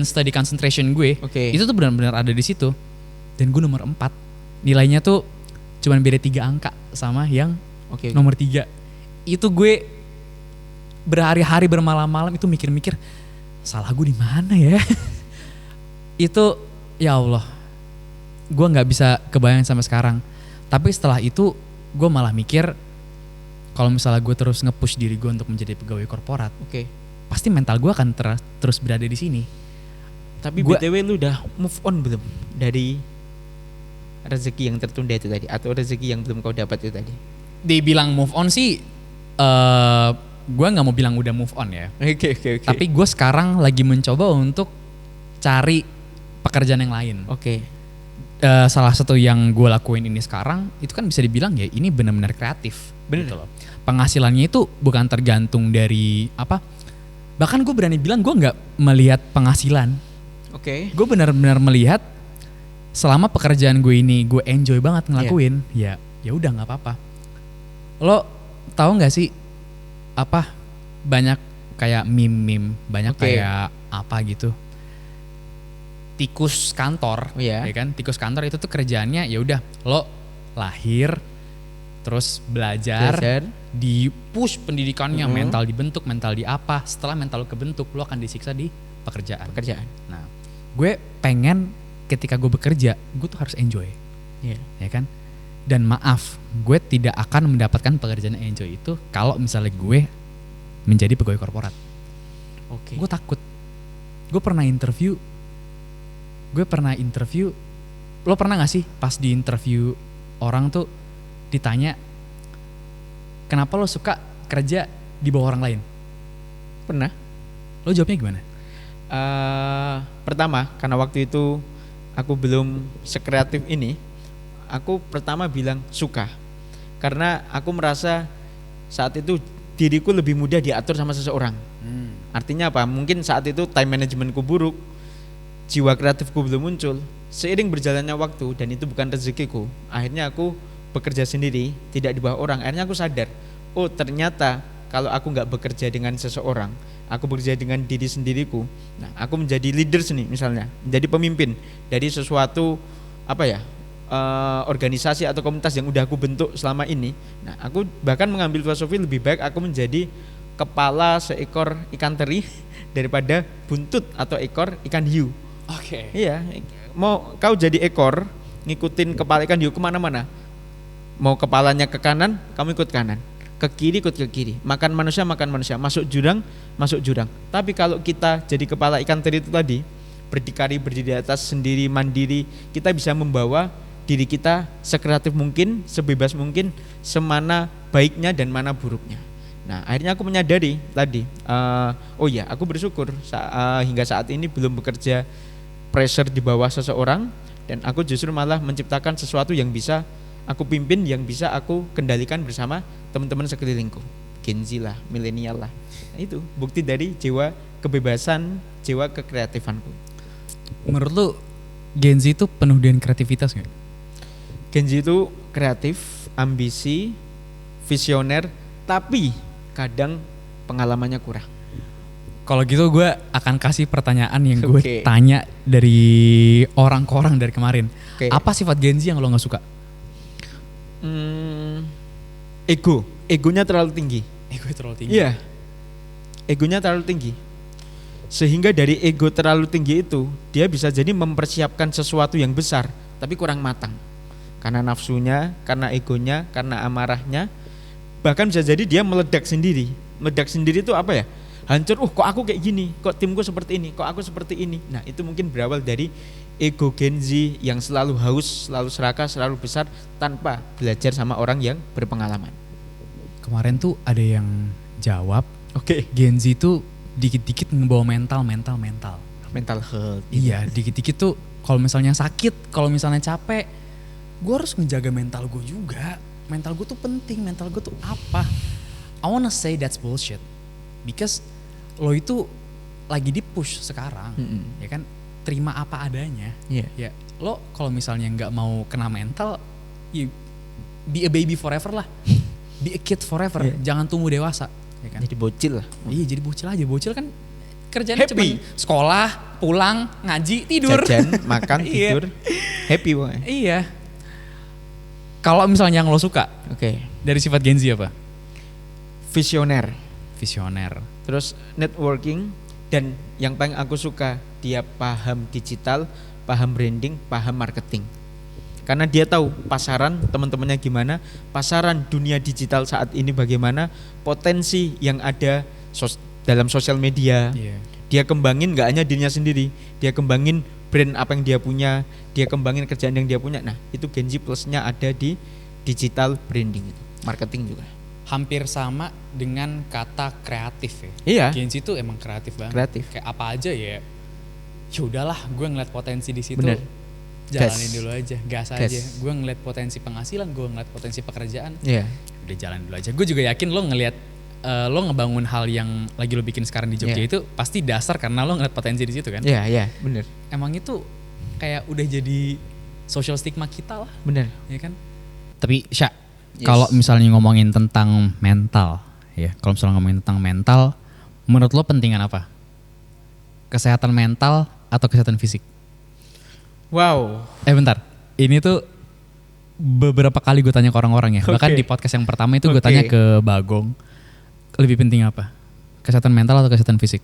S2: study concentration gue.
S1: Oke.
S2: Itu tuh benar-benar ada di situ. Dan gue nomor 4. Nilainya tuh cuma beda 3 angka sama yang
S1: Oke.
S2: nomor 3. Itu gue berhari-hari bermalam-malam itu mikir-mikir salah gue di mana ya. Itu ya Allah, gue nggak bisa kebayang sampai sekarang. Tapi setelah itu gue malah mikir kalau misalnya gue terus nge-push diri gue untuk menjadi pegawai korporat,
S1: Oke.
S2: pasti mental gue akan terus berada di sini.
S1: Tapi
S2: Gua-
S1: BTW lu udah move on belum dari rezeki yang tertunda itu tadi atau rezeki yang belum kau dapat itu tadi?
S2: Dibilang move on sih, gue nggak mau bilang udah move on ya.
S1: Oke.
S2: Tapi gue sekarang lagi mencoba untuk cari pekerjaan yang lain.
S1: Oke.
S2: Salah satu yang gue lakuin ini sekarang itu kan bisa dibilang ya ini benar-benar kreatif.
S1: Bener.
S2: Gitu loh. Penghasilannya itu bukan tergantung dari apa. Bahkan gue berani bilang gue nggak melihat penghasilan.
S1: Oke.
S2: Gue benar-benar melihat selama pekerjaan gue ini gue enjoy banget ngelakuin, ya udah nggak apa-apa. Lo tahu nggak sih apa banyak kayak meme banyak
S1: Oke.
S2: kayak apa gitu tikus kantor,
S1: Oh, iya.
S2: ya kan? Tikus kantor itu tuh kerjaannya ya udah lo lahir terus belajar. Di push pendidikannya, mental dibentuk, mental di apa, setelah mental kebentuk lo akan disiksa di pekerjaan. Nah, gue pengen ketika gue bekerja, gue tuh harus enjoy,
S1: Iya.
S2: ya kan? Dan maaf, gue tidak akan mendapatkan pekerjaan enjoy itu kalau misalnya gue menjadi pegawai korporat.
S1: Oke.
S2: Gue takut. Gue pernah interview, lo pernah gak sih pas di interview orang tuh ditanya, kenapa lo suka kerja di bawah orang lain?
S1: Pernah.
S2: Lo jawabnya gimana?
S1: Pertama, karena waktu itu aku belum sekreatif ini, aku pertama bilang suka. Karena aku merasa saat itu diriku lebih mudah diatur sama seseorang. Artinya apa? Mungkin saat itu time managementku buruk, jiwa kreatifku belum muncul. Seiring berjalannya waktu dan itu bukan rezekiku, akhirnya aku bekerja sendiri, tidak di bawah orang. Akhirnya aku sadar, oh ternyata kalau aku nggak bekerja dengan seseorang, aku bekerja dengan diri sendiriku. Nah, aku menjadi leaders nih misalnya, menjadi pemimpin dari sesuatu apa ya, organisasi atau komunitas yang udah aku bentuk selama ini. Nah, aku bahkan mengambil filosofi lebih baik aku menjadi kepala seekor ikan teri daripada buntut atau ekor ikan hiu.
S2: Oke.
S1: Iya, mau kau jadi ekor ngikutin kepala ikan hiu kemana-mana. Mau kepalanya ke kanan, kamu ikut kanan. Ke kiri ikut ke kiri. Makan manusia, masuk jurang. Tapi kalau kita jadi kepala ikan teri itu tadi, berdikari, berdiri di atas sendiri, mandiri, kita bisa membawa diri kita sekreatif mungkin, sebebas mungkin, semana baiknya dan mana buruknya. Nah, akhirnya aku menyadari tadi, oh iya, aku bersyukur hingga saat ini belum bekerja pressure di bawah seseorang, dan aku justru malah menciptakan sesuatu yang bisa aku pimpin, yang bisa aku kendalikan bersama teman-teman sekelilingku, Gen Z lah, milenial lah. Nah, itu bukti dari jiwa kebebasan, jiwa kekreatifanku.
S2: Menurut lu Gen Z itu penuh dengan kreativitas nggak?
S1: Gen Z itu kreatif, ambisi, visioner, tapi kadang pengalamannya kurang.
S2: Kalau gitu gue akan kasih pertanyaan yang gue
S1: Oke.
S2: tanya dari orang ke orang dari kemarin.
S1: Oke.
S2: Apa sifat Gen Z yang lo gak suka?
S1: Egonya terlalu tinggi.
S2: Gue terlalu tinggi.
S1: Iya, egonya terlalu tinggi. Sehingga dari ego terlalu tinggi itu, dia bisa jadi mempersiapkan sesuatu yang besar, tapi kurang matang. Karena nafsunya, karena egonya, karena amarahnya, bahkan bisa jadi dia meledak sendiri. Meledak sendiri itu apa ya? Hancur, kok aku kayak gini, kok timku seperti ini, kok aku seperti ini. Nah itu mungkin berawal dari ego Gen Z yang selalu haus, selalu serakah, selalu besar, tanpa belajar sama orang yang berpengalaman.
S2: Kemarin tuh ada yang jawab,
S1: Oke.
S2: Gen Z tuh dikit-dikit ngebawa mental.
S1: Mental health.
S2: Iya, dikit-dikit tuh kalau misalnya sakit, kalau misalnya capek, gue harus ngejaga mental gue juga. Mental gue tuh penting, mental gue tuh apa? I wanna say that's bullshit. Because lo itu lagi di push sekarang, ya kan? Terima apa adanya.
S1: Iya.
S2: Ya, lo kalau misalnya nggak mau kena mental, you be a baby forever lah. Be a kid forever.
S1: Iya.
S2: Jangan tumbuh dewasa. Ya kan?
S1: Jadi bocil lah.
S2: Iya, jadi bocil aja. Bocil kan kerjanya
S1: Happy.
S2: cuma sekolah, pulang, ngaji, tidur.
S1: Jajan, makan,
S2: Iya.
S1: tidur. Happy pokoknya.
S2: Iya. Kalau misalnya yang lo suka
S1: Oke.
S2: dari sifat Gen Z apa?
S1: Visioner.
S2: Visioner.
S1: Terus networking, dan yang paling aku suka, dia paham digital, paham branding, paham marketing. Karena dia tahu pasaran teman-temannya gimana, pasaran dunia digital saat ini bagaimana, potensi yang ada dalam sosial media.
S2: Iya.
S1: Dia kembangin gak hanya dirinya sendiri, dia kembangin brand apa yang dia punya, dia kembangin kerjaan yang dia punya. Nah itu Gen Z plusnya ada di digital branding itu, marketing juga.
S2: Hampir sama dengan kata kreatif ya.
S1: Iya.
S2: Gen Z itu emang kreatif banget.
S1: Kreatif.
S2: Kayak apa aja ya. Ya udahlah, gue ngeliat potensi di situ.
S1: Bener.
S2: Jalanin
S1: Gas.
S2: dulu aja, gas
S1: Gas.
S2: aja. Gue ngeliat potensi penghasilan, gue ngeliat potensi pekerjaan.
S1: Iya.
S2: Udah jalan dulu aja. Gue juga yakin lo ngeliat lo ngebangun hal yang lagi lo bikin sekarang di Jogja
S1: Iya.
S2: itu pasti dasar karena lo ngeliat potensi di situ kan.
S1: Iya, iya, bener.
S2: Emang itu kayak udah jadi social stigma kita lah,
S1: Bener.
S2: ya kan? Tapi Sya,
S1: Yes.
S2: kalau misalnya ngomongin tentang mental, ya, kalau misalnya ngomongin tentang mental, menurut lo pentingan apa? Kesehatan mental atau kesehatan fisik?
S1: Wow.
S2: Bentar, ini tuh beberapa kali gue tanya ke orang-orang ya. Bahkan
S1: Oke.
S2: di podcast yang pertama itu gue
S1: Oke.
S2: tanya ke Bagong, lebih penting apa? Kesehatan mental atau kesehatan fisik?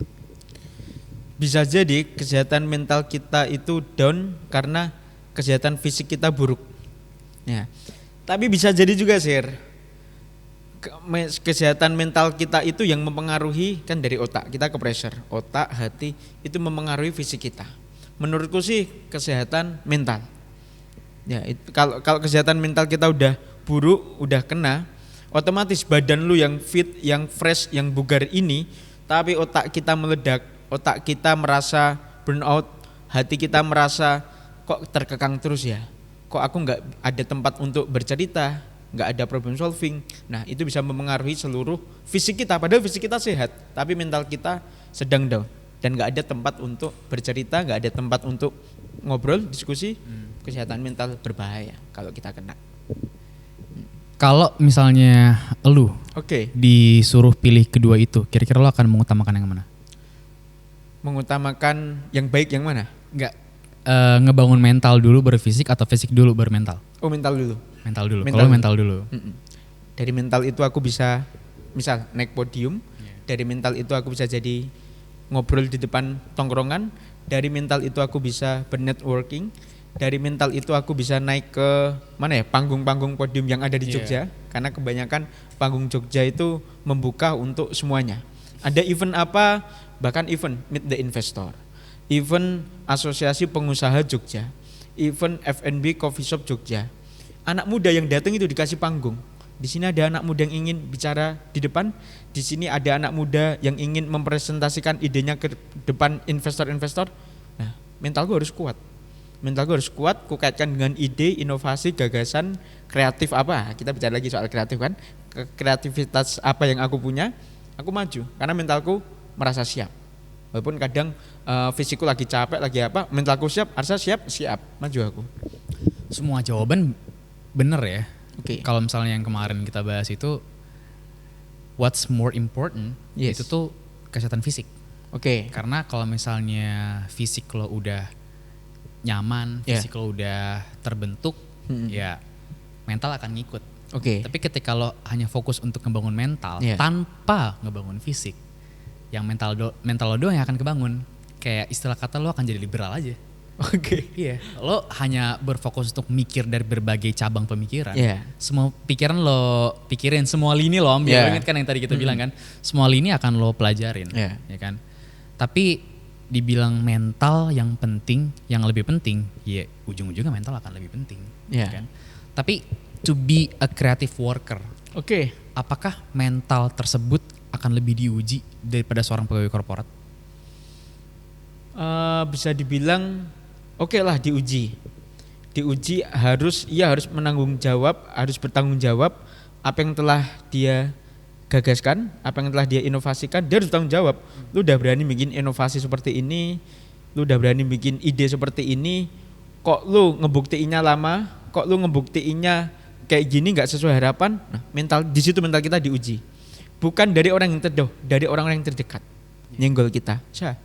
S1: Bisa jadi kesehatan mental kita itu down karena kesehatan fisik kita buruk. Ya. Tapi bisa jadi juga kesehatan mental kita itu yang mempengaruhi kan dari otak. Kita ke pressure, otak, hati itu mempengaruhi fisik kita. Menurutku sih kesehatan mental. Ya, kalau kesehatan mental kita udah buruk, udah kena, otomatis badan lu yang fit, yang fresh, yang bugar ini, tapi otak kita meledak, otak kita merasa burnout, hati kita merasa kok terkekang terus ya, kok aku nggak ada tempat untuk bercerita, nggak ada problem solving. Nah itu bisa mempengaruhi seluruh fisik kita, padahal fisik kita sehat, tapi mental kita sedang down dan nggak ada tempat untuk bercerita, nggak ada tempat untuk ngobrol, diskusi. Kesehatan mental berbahaya kalau kita kena.
S2: Kalau misalnya lu
S1: Oke.
S2: disuruh pilih kedua itu, kira-kira lo akan mengutamakan yang mana?
S1: Mengutamakan yang baik yang mana?
S2: Enggak. Ngebangun mental dulu baru fisik atau fisik dulu baru mental?
S1: Oh, mental dulu.
S2: Mental dulu.
S1: Mental
S2: Kalau
S1: dulu.
S2: mental dulu.
S1: Dari mental itu aku bisa misal naik podium. Dari mental itu aku bisa jadi ngobrol di depan tongkrongan. Dari mental itu aku bisa bernetworking. Dari mental itu aku bisa naik ke mana ya, panggung-panggung podium yang ada di Jogja. Karena kebanyakan panggung Jogja itu membuka untuk semuanya. Ada event apa, bahkan event Meet the Investor, event Asosiasi Pengusaha Jogja, event F&B Coffee Shop Jogja. Anak muda yang datang itu dikasih panggung. Di sini ada anak muda yang ingin bicara di depan. Di sini ada anak muda yang ingin mempresentasikan idenya ke depan investor-investor. Nah, mental gue harus kuat. Mental gue harus kuat, ku kaitkan dengan ide, inovasi, gagasan, kreatif apa. Kita bicara lagi soal kreatif kan. Kreativitas apa yang aku punya, aku maju. Karena mentalku merasa siap. Walaupun kadang fisikku lagi capek, lagi apa, mentalku siap, harusnya siap, maju aku.
S2: Semua jawaban bener ya.
S1: Oke.
S2: Kalau misalnya yang kemarin kita bahas itu what's more important
S1: Yes.
S2: itu tuh kesehatan fisik.
S1: Oke.
S2: Karena kalau misalnya fisik lo udah nyaman,
S1: Yeah.
S2: fisik lo udah terbentuk, ya mental akan ngikut.
S1: Oke.
S2: Tapi ketika lo hanya fokus untuk ngebangun mental
S1: Yeah.
S2: tanpa ngebangun fisik, yang mental lo doang yang akan kebangun. Kayak istilah kata lo akan jadi liberal aja.
S1: Oke.
S2: Iya, lo hanya berfokus untuk mikir dari berbagai cabang pemikiran.
S1: Iya.
S2: Semua pikiran lo pikirin, semua lini lo ambil.
S1: Iya.
S2: Lo ingat kan yang tadi kita bilang kan, semua lini akan lo pelajarin,
S1: Iya.
S2: ya kan. Tapi dibilang mental yang penting, yang lebih penting, ya ujung-ujungnya mental akan lebih penting,
S1: Iya.
S2: ya kan. Tapi to be a creative worker,
S1: Oke.
S2: apakah mental tersebut akan lebih diuji daripada seorang pegawai korporat?
S1: Bisa dibilang oke lah diuji harus menanggung jawab, harus bertanggung jawab apa yang telah dia gagaskan, apa yang telah dia inovasikan, dia harus bertanggung jawab. Lu udah berani bikin inovasi seperti ini, lu udah berani bikin ide seperti ini, kok lu ngebuktiinnya lama, kok lu ngebuktiinnya kayak gini nggak sesuai harapan. Nah, mental di situ mental kita diuji, bukan dari orang yang dari orang-orang yang terdekat nyenggol kita.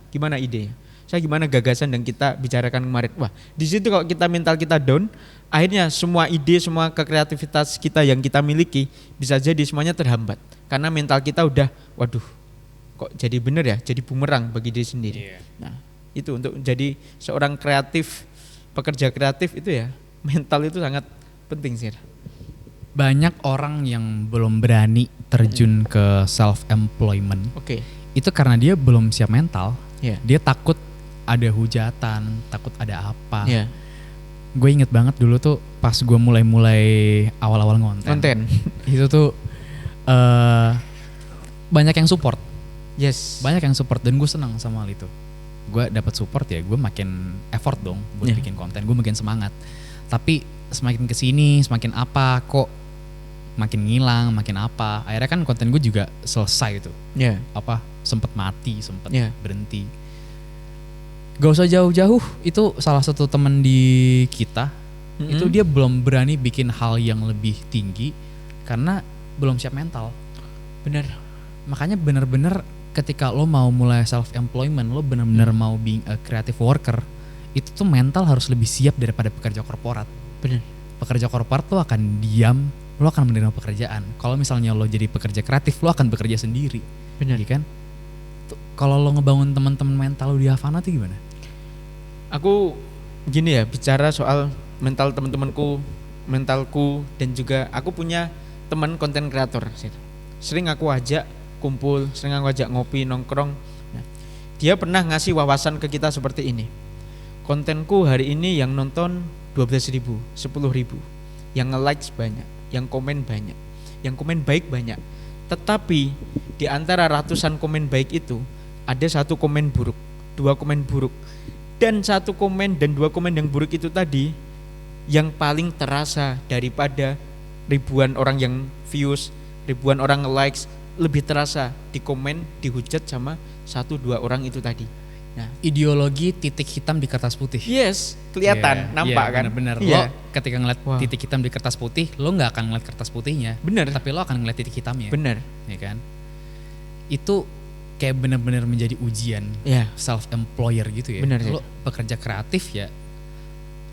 S1: Gimana idenya? Gimana gagasan yang kita bicarakan kemarin. Wah, di situ kalau kita mental kita down, akhirnya semua ide, semua kekreativitas kita yang kita miliki bisa jadi semuanya terhambat. Karena mental kita udah, waduh, kok jadi bener ya, jadi bumerang bagi diri sendiri. Nah, itu untuk jadi seorang kreatif, pekerja kreatif itu ya, mental itu sangat penting sih.
S2: Banyak orang yang belum berani terjun ke self-employment.
S1: Oke.
S2: Itu karena dia belum siap mental.
S1: Iya.
S2: Dia takut ada hujatan, takut ada apa.
S1: Iya.
S2: Gue inget banget dulu tuh pas gue mulai awal-awal ngonten. Itu tuh banyak yang support.
S1: Yes.
S2: Banyak yang support dan gue senang sama hal itu. Gue dapat support ya, gue makin effort dong buat
S1: Yeah.
S2: bikin konten, gue makin semangat. Tapi semakin kesini, semakin apa kok makin ngilang, makin apa. Akhirnya kan konten gue juga selesai tuh.
S1: Iya.
S2: Sempet mati, sempet
S1: Yeah.
S2: berhenti. Gak usah jauh-jauh, itu salah satu teman di kita, itu dia belum berani bikin hal yang lebih tinggi karena belum siap mental.
S1: Bener.
S2: Makanya bener-bener ketika lo mau mulai self-employment, lo bener-bener mau being a creative worker, itu tuh mental harus lebih siap daripada pekerja korporat.
S1: Bener.
S2: Pekerja korporat lo akan diam, lo akan menerima pekerjaan. Kalau misalnya lo jadi pekerja kreatif, lo akan bekerja sendiri.
S1: Bener.
S2: Iya kan? Kalau lo ngebangun teman-teman mental lo di Havana tuh gimana?
S1: Aku gini ya, bicara soal mental teman-temanku, mentalku, dan juga aku punya teman konten kreator. Sering aku ajak kumpul, sering aku ajak ngopi, nongkrong. Nah, dia pernah ngasih wawasan ke kita seperti ini. Kontenku hari ini yang nonton 12.000, 10.000, yang nge-likes banyak, yang komen banyak, yang komen baik banyak. Tetapi di antara ratusan komen baik itu ada satu komen buruk, dua komen buruk, dan satu komen dan dua komen yang buruk itu tadi yang paling terasa daripada ribuan orang yang views, ribuan orang nge-likes, lebih terasa di komen, dihujat sama satu dua orang itu tadi. Nah,
S2: Ideologi titik hitam di kertas putih.
S1: yes, kelihatan, nampak kan?
S2: Bener-bener.
S1: Iya.
S2: Lo ketika ngeliat
S1: Wah.
S2: titik hitam di kertas putih, lo nggak akan ngeliat kertas putihnya,
S1: Bener,
S2: tapi lo akan ngeliat titik hitamnya.
S1: bener.
S2: Ya kan? Itu kayak bener-bener menjadi ujian
S1: Ya,
S2: self-employer gitu ya.
S1: Bener sih.
S2: Lo pekerja kreatif ya,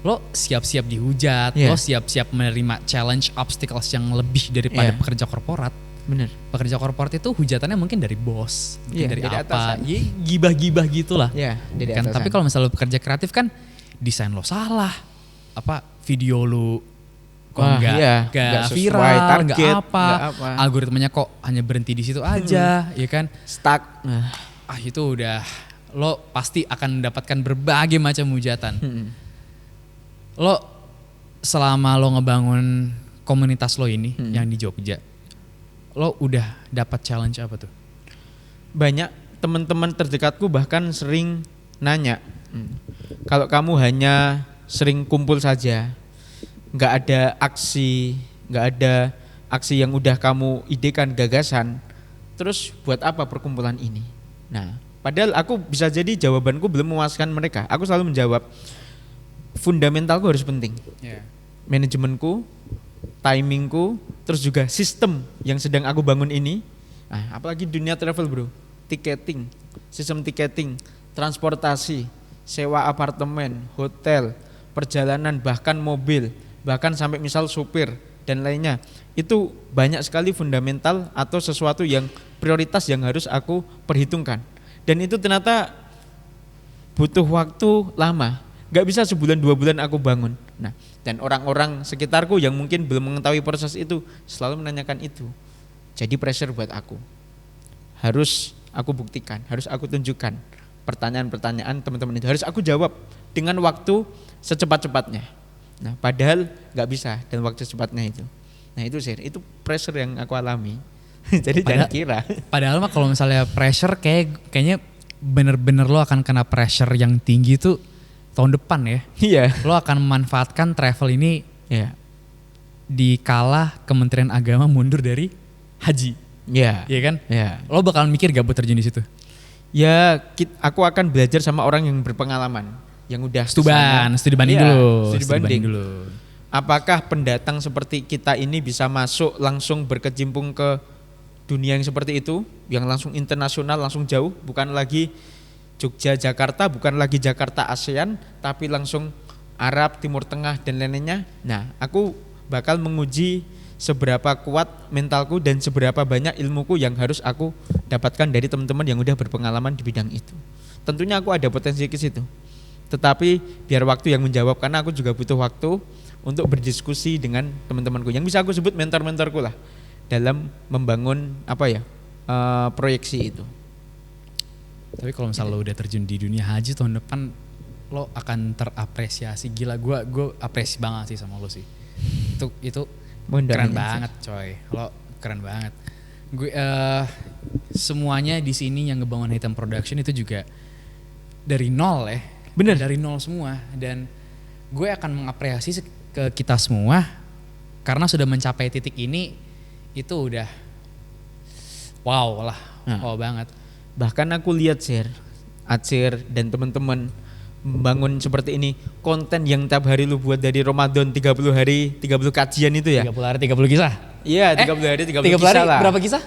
S2: lo siap-siap dihujat,
S1: Iya.
S2: lo siap-siap menerima challenge obstacles yang lebih daripada
S1: Iya.
S2: pekerja korporat.
S1: bener.
S2: Pekerja korporat itu hujatannya mungkin dari bos, mungkin
S1: Iya,
S2: dari
S1: dari
S2: apa,
S1: atasan.
S2: ya gibah-gibah gitulah.
S1: Ya, dari
S2: Kan,
S1: atasan.
S2: tapi kalau misalnya lo pekerja kreatif kan desain lo salah, video lo kok
S1: Wah,
S2: nggak
S1: iya, nggak sesuai
S2: viral, nggak
S1: target,
S2: apa,
S1: nggak apa.
S2: algoritmanya kok hanya berhenti di situ aja, ya kan?
S1: stuck. Nah,
S2: Itu udah lo pasti akan mendapatkan berbagai macam hujatan. Lo selama lo ngebangun komunitas lo ini yang di Jogja, lo udah dapat challenge apa tuh?
S1: banyak teman-teman terdekatku bahkan sering nanya, kalau kamu hanya sering kumpul saja, nggak ada aksi yang udah kamu idekan, gagasan, terus buat apa perkumpulan ini? Nah, padahal aku bisa jadi jawabanku belum memuaskan mereka. Aku selalu menjawab, fundamentalku harus penting, manajemenku, timingku, terus juga sistem yang sedang aku bangun ini Nah, apalagi dunia travel bro, tiketing, sistem tiketing, transportasi, sewa apartemen, hotel, perjalanan, bahkan mobil, bahkan sampai misal supir dan lainnya. Itu banyak sekali fundamental atau sesuatu yang prioritas yang harus aku perhitungkan. Dan itu ternyata butuh waktu lama, gak bisa sebulan 2 bulan aku bangun. Nah, dan orang-orang sekitarku yang mungkin belum mengetahui proses itu selalu menanyakan itu. Jadi pressure buat aku. Harus aku buktikan, harus aku tunjukkan. Pertanyaan-pertanyaan teman-teman itu harus aku jawab dengan waktu secepat-cepatnya. Nah, padahal gak bisa dan waktu secepatnya itu. Nah, itu sih, itu pressure yang aku alami. Jadi jangan kira.
S2: Padahal mah kalau misalnya pressure kayaknya bener-bener lo akan kena pressure yang tinggi tuh tahun depan ya.
S1: Iya.
S2: Lo akan memanfaatkan travel ini
S1: Iya.
S2: di kala Kementerian Agama mundur dari haji.
S1: Iya.
S2: Iya kan?
S1: Iya.
S2: Lo bakalan mikir gak buat terjun di situ?
S1: Ya, aku akan belajar sama orang yang berpengalaman, yang udah
S2: Studi banding
S1: Iya,
S2: dulu.
S1: studi banding
S2: dulu.
S1: Apakah pendatang seperti kita ini bisa masuk langsung berkecimpung ke dunia yang seperti itu, yang langsung internasional, langsung jauh, bukan lagi Jogja Jakarta, bukan lagi Jakarta ASEAN, tapi langsung Arab, Timur Tengah dan lainnya. Nah, aku bakal menguji seberapa kuat mentalku dan seberapa banyak ilmuku yang harus aku dapatkan dari teman-teman yang udah berpengalaman di bidang itu. Tentunya aku ada potensi ke situ. Tetapi biar waktu yang menjawab, karena aku juga butuh waktu untuk berdiskusi dengan teman-temanku yang bisa aku sebut mentor-mentorku lah dalam membangun proyeksi itu.
S2: Tapi kalau misalnya lo udah terjun di dunia haji tahun depan, lo akan terapresiasi. Gila, gue apresiasi banget sih sama lo sih. Itu keren banget coy. Lo keren banget. Gue semuanya di sini yang ngebangun Hitam Production itu juga dari nol ya.
S1: Bener.
S2: Dari nol semua. Dan gue akan mengapresiasi ke kita semua karena sudah mencapai titik ini. Itu udah wow lah. Wow banget.
S1: Bahkan aku lihat Acir dan teman-teman membangun seperti ini, konten yang tiap hari lu buat dari Ramadan 30 hari 30 kajian itu ya.
S2: 30 hari 30 kisah.
S1: Iya, 30 hari 30 kisah lah.
S2: Berapa kisah?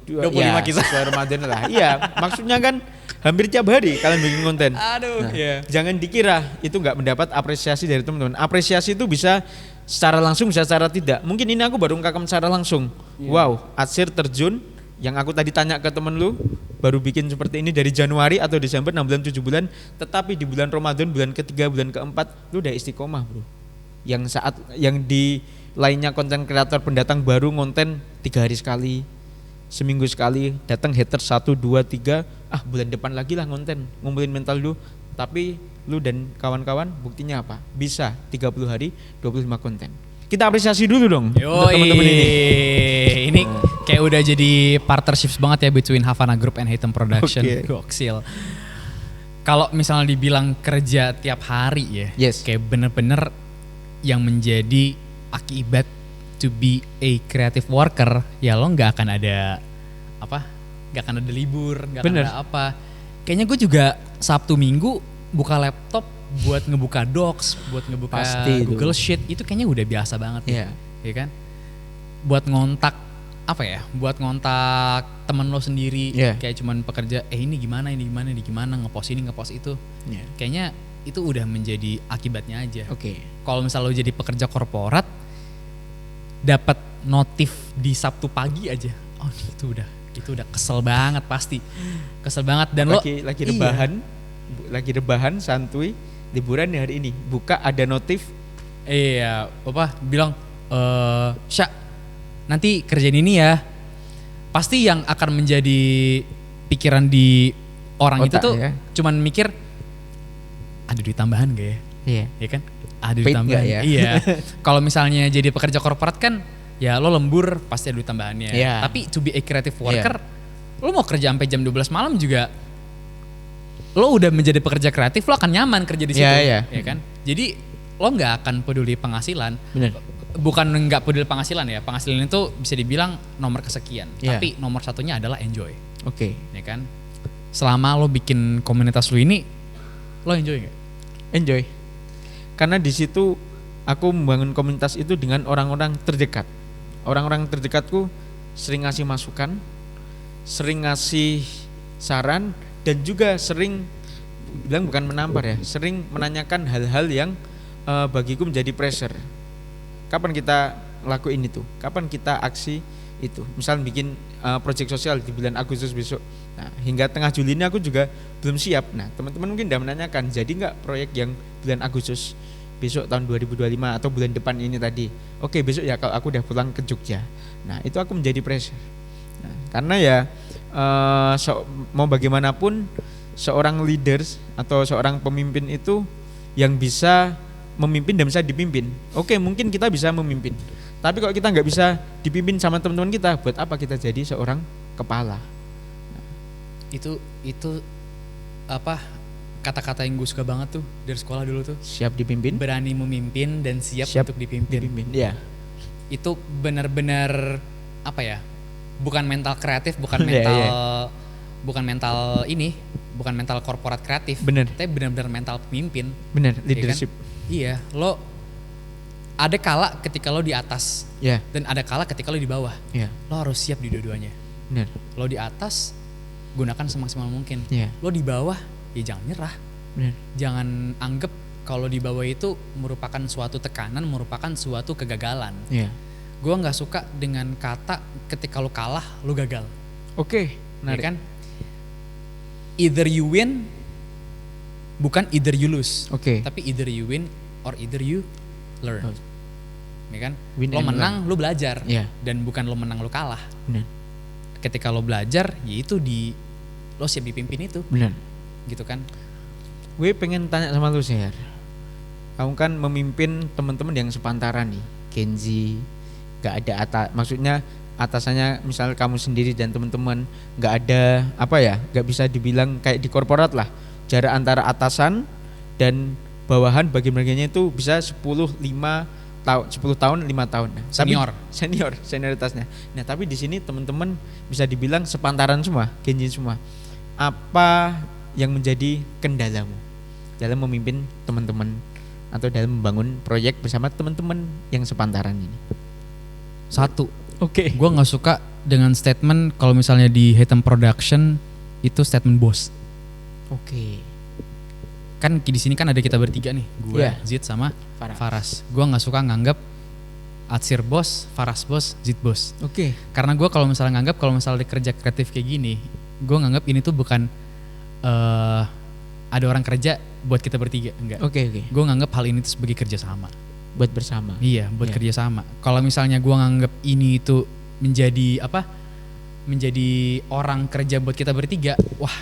S2: 25 kisah
S1: Ramadan lah. Iya, maksudnya kan hampir tiap hari kalian bikin konten.
S2: Aduh.
S1: Jangan dikira itu nggak mendapat apresiasi dari teman-teman. Apresiasi itu bisa secara langsung, bisa secara tidak. Mungkin ini aku baru ngakam secara langsung. Wow, Acir terjun yang aku tadi tanya ke temen lu, baru bikin seperti ini dari Januari atau Desember, 6 bulan 7 bulan, tetapi di bulan Ramadan, bulan ketiga, bulan keempat, lu udah istiqomah bro. Yang di lainnya konten kreator pendatang baru ngonten 3 hari sekali, seminggu sekali, datang haters 1, 2, 3, bulan depan lagi lah ngonten, ngumpulin mental lu. Tapi lu dan kawan-kawan buktinya apa? Bisa 30 hari, 25 konten. Kita apresiasi dulu dong untuk teman-teman ini.
S2: Ini kayak udah jadi partnerships banget ya between Havana Group and Hitam Production.
S1: Okay.
S2: Goksil. Kalau misalnya dibilang kerja tiap hari ya, kayak bener-bener yang menjadi akibat to be a creative worker, ya lo nggak akan ada nggak akan ada libur, nggak akan ada apa. Kayaknya gue juga Sabtu Minggu buka laptop buat ngebuka Docs, buat ngebuka Google Sheet, itu kayaknya udah biasa banget ya kan? Buat ngontak buat ngontak temen lo sendiri, kayak cuman pekerja, ini gimana, ngepost ini, ngepost itu. Kayaknya itu udah menjadi akibatnya aja. Kalau misalnya lo jadi pekerja korporat, dapat notif di Sabtu pagi aja, itu udah kesel banget pasti, kesel banget. Dan lagi rebahan santuy, liburan di hari ini, buka ada notif, bilang Sya, nanti kerjain ini ya. Pasti yang akan menjadi pikiran di orang itu tuh cuman mikir, ada duit tambahan gak ya? Iya kan? Ada duit tambahan ya? Iya. Kalau misalnya jadi pekerja korporat kan, ya lo lembur pasti ada duit tambahannya. Tapi to be a creative worker, lo mau kerja sampai jam 12 malam juga, lo udah menjadi pekerja kreatif, lo akan nyaman kerja di situ, ya kan? Jadi lo nggak akan peduli penghasilan. Bukan nggak peduli penghasilan ya, penghasilan itu bisa dibilang nomor kesekian, tapi nomor satunya adalah enjoy. Ya kan? Selama lo bikin komunitas lo ini, lo enjoy nggak?
S1: Enjoy. Karena di situ aku membangun komunitas itu dengan orang-orang terdekat. Orang-orang terdekatku sering ngasih masukan, sering ngasih saran, dan juga sering bilang bukan menampar ya, sering menanyakan hal-hal yang bagiku menjadi pressure. Kapan kita lakuin itu? Kapan kita aksi itu? Misal bikin proyek sosial di bulan Agustus besok. Nah, hingga tengah Juli ini aku juga belum siap. Nah, teman-teman mungkin udah menanyakan, jadi nggak proyek yang bulan Agustus besok tahun 2025 atau bulan depan ini tadi? Oke, besok ya kalau aku udah pulang ke Jogja. Nah, itu aku menjadi pressure. Nah, karena ya mau bagaimanapun seorang leaders atau seorang pemimpin itu yang bisa memimpin dan bisa dipimpin. Oke, mungkin kita bisa memimpin. Tapi kalau kita nggak bisa dipimpin sama teman-teman kita, buat apa kita jadi seorang kepala?
S2: Itu apa kata-kata yang gue suka banget tuh dari sekolah dulu tuh.
S1: Siap dipimpin,
S2: berani memimpin dan siap untuk dipimpin.
S1: Iya.
S2: Itu benar-benar apa ya? Bukan mental kreatif, bukan mental bukan mental ini, bukan mental korporat kreatif.
S1: Bener.
S2: Tapi benar-benar mental pemimpin.
S1: Bener, leadership.
S2: Iya, lo ada kala ketika lo di atas, dan ada kala ketika lo di bawah. Lo harus siap di dua-duanya.
S1: Bener.
S2: Lo di atas, gunakan semaksimal mungkin.
S1: Yeah.
S2: Lo di bawah, ya jangan nyerah.
S1: Bener.
S2: Jangan anggap kalau di bawah itu merupakan suatu tekanan, merupakan suatu kegagalan.
S1: Yeah.
S2: Gue nggak suka dengan kata ketika lo kalah, lo gagal.
S1: Oke,
S2: ya kan? Either you win, bukan either you lose. Tapi either you win or either you learn. Ya kan? Lo menang, lo belajar. Dan bukan lo menang, lo kalah.
S1: Bener.
S2: Ketika lo belajar, yaitu lo siap dipimpin itu.
S1: Bener.
S2: Gitu kan?
S1: Gue pengen tanya sama lu Syar. Kamu kan memimpin teman-teman yang sepantaran nih, Kenzi, gak ada maksudnya atasannya misal kamu sendiri dan teman-teman, gak ada gak bisa dibilang kayak di korporat lah, jarak antara atasan dan bawahan bagi-bagiannya itu bisa 10 tahun 5 tahun. Nah, senioritasnya. Nah, tapi di sini teman-teman bisa dibilang sepantaran semua, Kenzi semua. Apa yang menjadi kendalamu dalam memimpin teman-teman atau dalam membangun proyek bersama teman-teman yang sepantaran ini?
S2: Satu, gue nggak suka dengan statement kalau misalnya di Hitam Production itu statement bos. Kan di sini kan ada kita bertiga nih, gue, Zid sama Faras. Gue nggak suka nganggap Atsir bos, Faras bos, Zid bos. Karena gue kalau misalnya nganggap kalau misalnya kerja kreatif kayak gini, gue nganggap ini tuh bukan ada orang kerja buat kita bertiga, enggak. Gue nganggap hal ini tuh sebagai kerja sama.
S1: Buat bersama.
S2: Iya, buat kerja sama. Kalau misalnya gue nganggap ini itu menjadi menjadi orang kerja buat kita bertiga, wah,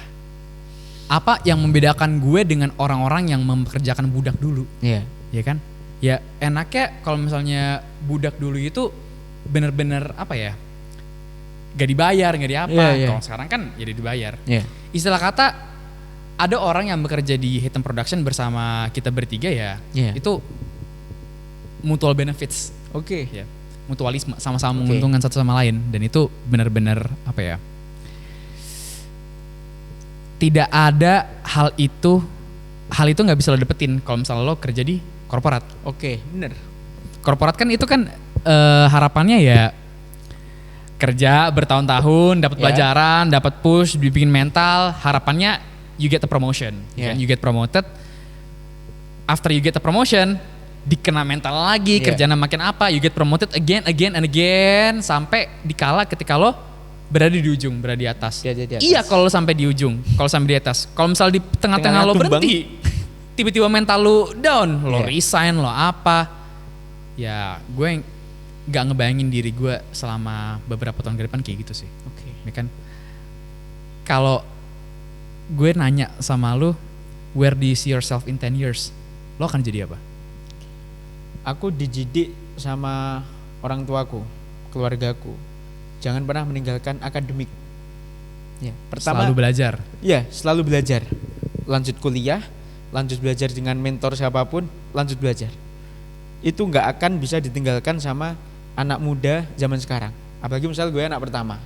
S2: apa yang membedakan gue dengan orang-orang yang mempekerjakan budak dulu? Iya kan? Ya enaknya kalau misalnya budak dulu itu bener-bener gak dibayar, gak diapa. Kalau sekarang kan jadi dibayar. Istilah kata ada orang yang bekerja di Hitam Production bersama kita bertiga itu mutual benefits. Mutualisme, sama-sama menguntungkan satu sama lain, dan itu benar-benar tidak ada hal itu nggak bisa lo dapetin kalau misalnya lo kerja di korporat.
S1: Bener.
S2: Korporat kan itu kan harapannya ya kerja bertahun-tahun, dapat pelajaran, dapat push, dibikin mental, harapannya you get a promotion, you get promoted. After you get a promotion, dikena mental lagi, kerjaan makin you get promoted again and again, sampai dikala ketika lo berada di ujung, berada di atas. Iya, kalau sampai di ujung, kalau sampai di atas. Kalau misal di tengah-tengah lo berhenti, tiba-tiba mental lo down, lo resign, lo ya gue nggak ngebayangin diri gue selama beberapa tahun ke depan kayak gitu sih. Ya kan? Kalau gue nanya sama lo, where do you see yourself in 10 years? Lo akan jadi apa?
S1: Aku dididik sama orang tuaku, keluargaku, jangan pernah meninggalkan akademik. Pertama,
S2: selalu belajar.
S1: Selalu belajar. Lanjut kuliah, lanjut belajar dengan mentor siapapun, lanjut belajar. Itu nggak akan bisa ditinggalkan sama anak muda zaman sekarang. Apalagi misal gue anak pertama,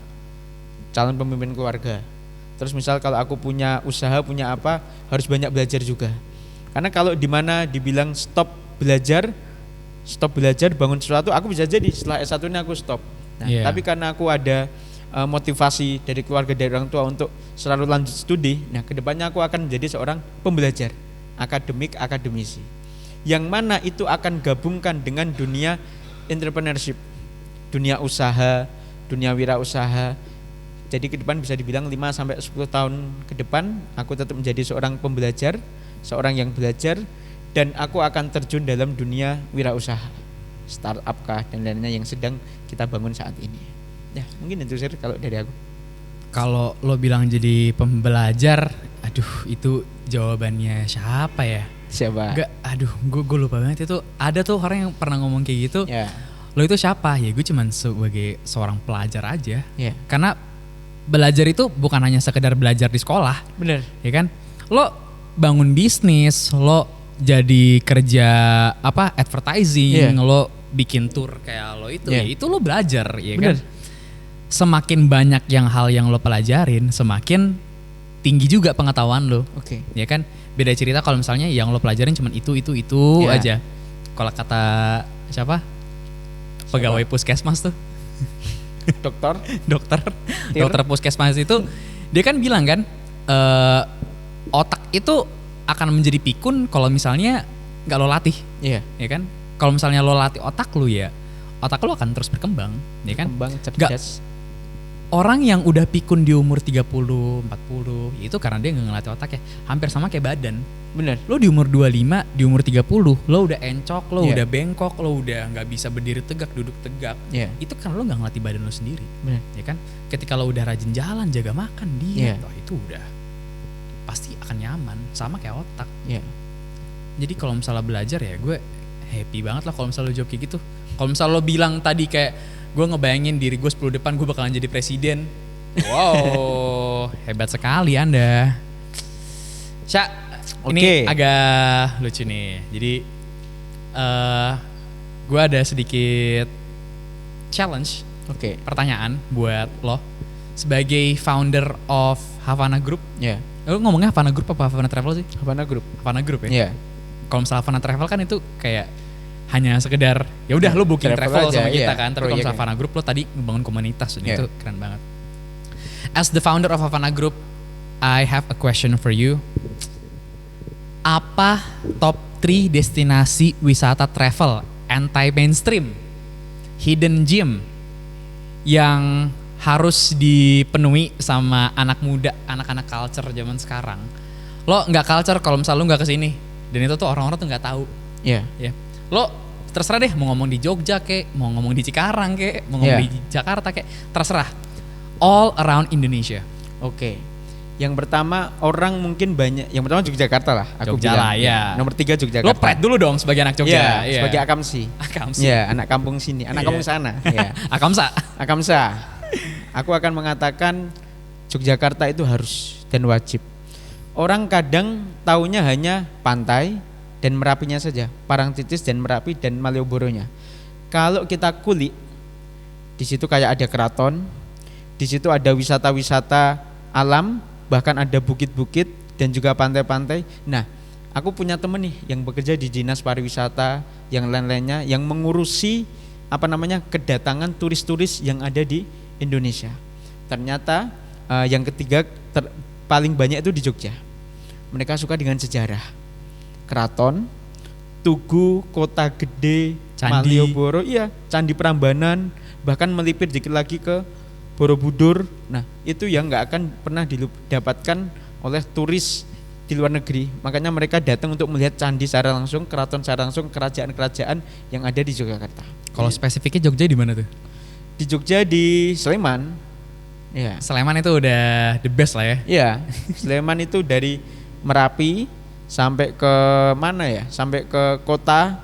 S1: calon pemimpin keluarga. Terus misal kalau aku punya usaha, punya apa, harus banyak belajar juga. Karena kalau di mana dibilang stop belajar bangun sesuatu, aku bisa jadi setelah S1 ini aku stop. Nah, tapi karena aku ada motivasi dari keluarga, dari orang tua untuk selalu lanjut studi, nah kedepannya aku akan menjadi seorang pembelajar, akademisi, yang mana itu akan gabungkan dengan dunia entrepreneurship, dunia usaha, dunia wirausaha. Jadi ke depan bisa dibilang 5-10 tahun ke depan aku tetap menjadi seorang pembelajar, seorang yang belajar, dan aku akan terjun dalam dunia wirausaha, startup kah dan lainnya yang sedang kita bangun saat ini. Ya mungkin itu sih kalau dari aku.
S2: Kalau lo bilang jadi pembelajar, aduh itu jawabannya siapa ya?
S1: Siapa?
S2: Enggak, aduh gue lupa banget itu. Ada tuh orang yang pernah ngomong kayak gitu.
S1: Ya.
S2: Lo itu siapa? Ya gue cuman sebagai seorang pelajar aja.
S1: Ya.
S2: Karena belajar itu bukan hanya sekedar belajar di sekolah.
S1: Bener.
S2: Ya kan? Lo bangun bisnis, lo jadi kerja advertising, lo bikin tour kayak lo itu. Ya itu lo belajar, ya
S1: bener.
S2: kan? Semakin banyak hal yang lo pelajarin, semakin tinggi juga pengetahuan lo.
S1: Oke.
S2: Ya kan? Beda cerita kalau misalnya yang lo pelajarin cuma itu aja. Kalau kata siapa? Pegawai puskesmas tuh. Dokter puskesmas itu dia kan bilang kan otak itu akan menjadi pikun kalau misalnya nggak lo latih. Iya. Ya kan? Kalau misalnya lo latih otak lo ya, otak lo akan terus berkembang, ya kan?
S1: Berkembang cerdas.
S2: Orang yang udah pikun di umur 30, 40, itu karena dia nggak ngelatih otak ya. Hampir sama kayak badan.
S1: Bener.
S2: Lo di umur 25, di umur 30, lo udah encok, lo udah bengkok, lo udah nggak bisa berdiri tegak, duduk tegak. Itu kan lo nggak ngelatih badan lo sendiri.
S1: Bener.
S2: Ya kan? Ketika lo udah rajin jalan, jaga makan, diet, itu udah pasti akan nyaman. Sama kayak otak. Jadi kalau misalnya belajar ya gue happy banget lah kalau misalnya lo jawab kayak gitu. Kalau misalnya lo bilang tadi kayak gue ngebayangin diri gue 10 depan gue bakalan jadi presiden. Wow, hebat sekali Anda. Sya, ini agak lucu nih. Jadi gue ada sedikit challenge, pertanyaan buat lo sebagai founder of Havana Group. Lo ngomongnya Havana Group apa Havana Travel sih?
S1: Havana Group.
S2: Havana Group ya. Kalau misalnya Havana Travel kan itu kayak hanya sekedar ya udah lo booking travel sama kita kan. Tapi kalau misalnya Havana Group lo tadi ngebangun komunitas dan itu keren banget. As the founder of Havana Group, I have a question for you. Apa top 3 destinasi wisata travel anti-mainstream, hidden gem yang harus dipenuhi sama anak muda, anak-anak culture zaman sekarang? Lo nggak culture kalau misalnya lo nggak kesini, dan itu tuh orang-orang tuh nggak tahu. Lo terserah deh mau ngomong di Jogja kek, mau ngomong di Cikarang kek, mau ngomong di Jakarta kek, terserah. All around Indonesia.
S1: Yang pertama orang mungkin banyak, yang pertama Yogyakarta lah. Aku
S2: Jogja
S1: bilang.
S2: lah ya.
S1: Nomor 3 Yogyakarta.
S2: Lo pride dulu dong sebagai anak Jogja.
S1: Sebagai Akamsi. Anak kampung sini, anak kampung sana. Akamsa. Aku akan mengatakan Yogyakarta itu harus dan wajib. Orang kadang taunya hanya pantai dan Merapinya saja, Parangtritis dan Merapi dan Malioboronya. Kalau kita kulik, di situ kayak ada keraton, di situ ada wisata-wisata alam, bahkan ada bukit-bukit dan juga pantai-pantai. Nah, aku punya temen nih yang bekerja di dinas pariwisata, yang lain-lainnya, yang mengurusi kedatangan turis-turis yang ada di Indonesia. Ternyata yang ketiga paling banyak itu di Jogja. Mereka suka dengan sejarah. Keraton, Tugu, Kota Gede,
S2: Candi.
S1: Malioboro, Candi Prambanan, bahkan melipir dikit lagi ke Borobudur. Nah, itu yang nggak akan pernah didapatkan oleh turis di luar negeri. Makanya mereka datang untuk melihat candi secara langsung, keraton secara langsung, kerajaan-kerajaan yang ada di Yogyakarta.
S2: Kalau spesifiknya Jogja di mana tuh?
S1: Di Jogja di Sleman.
S2: Sleman itu udah the best lah ya.
S1: Sleman itu dari Merapi sampai ke mana ya? Sampai ke kota,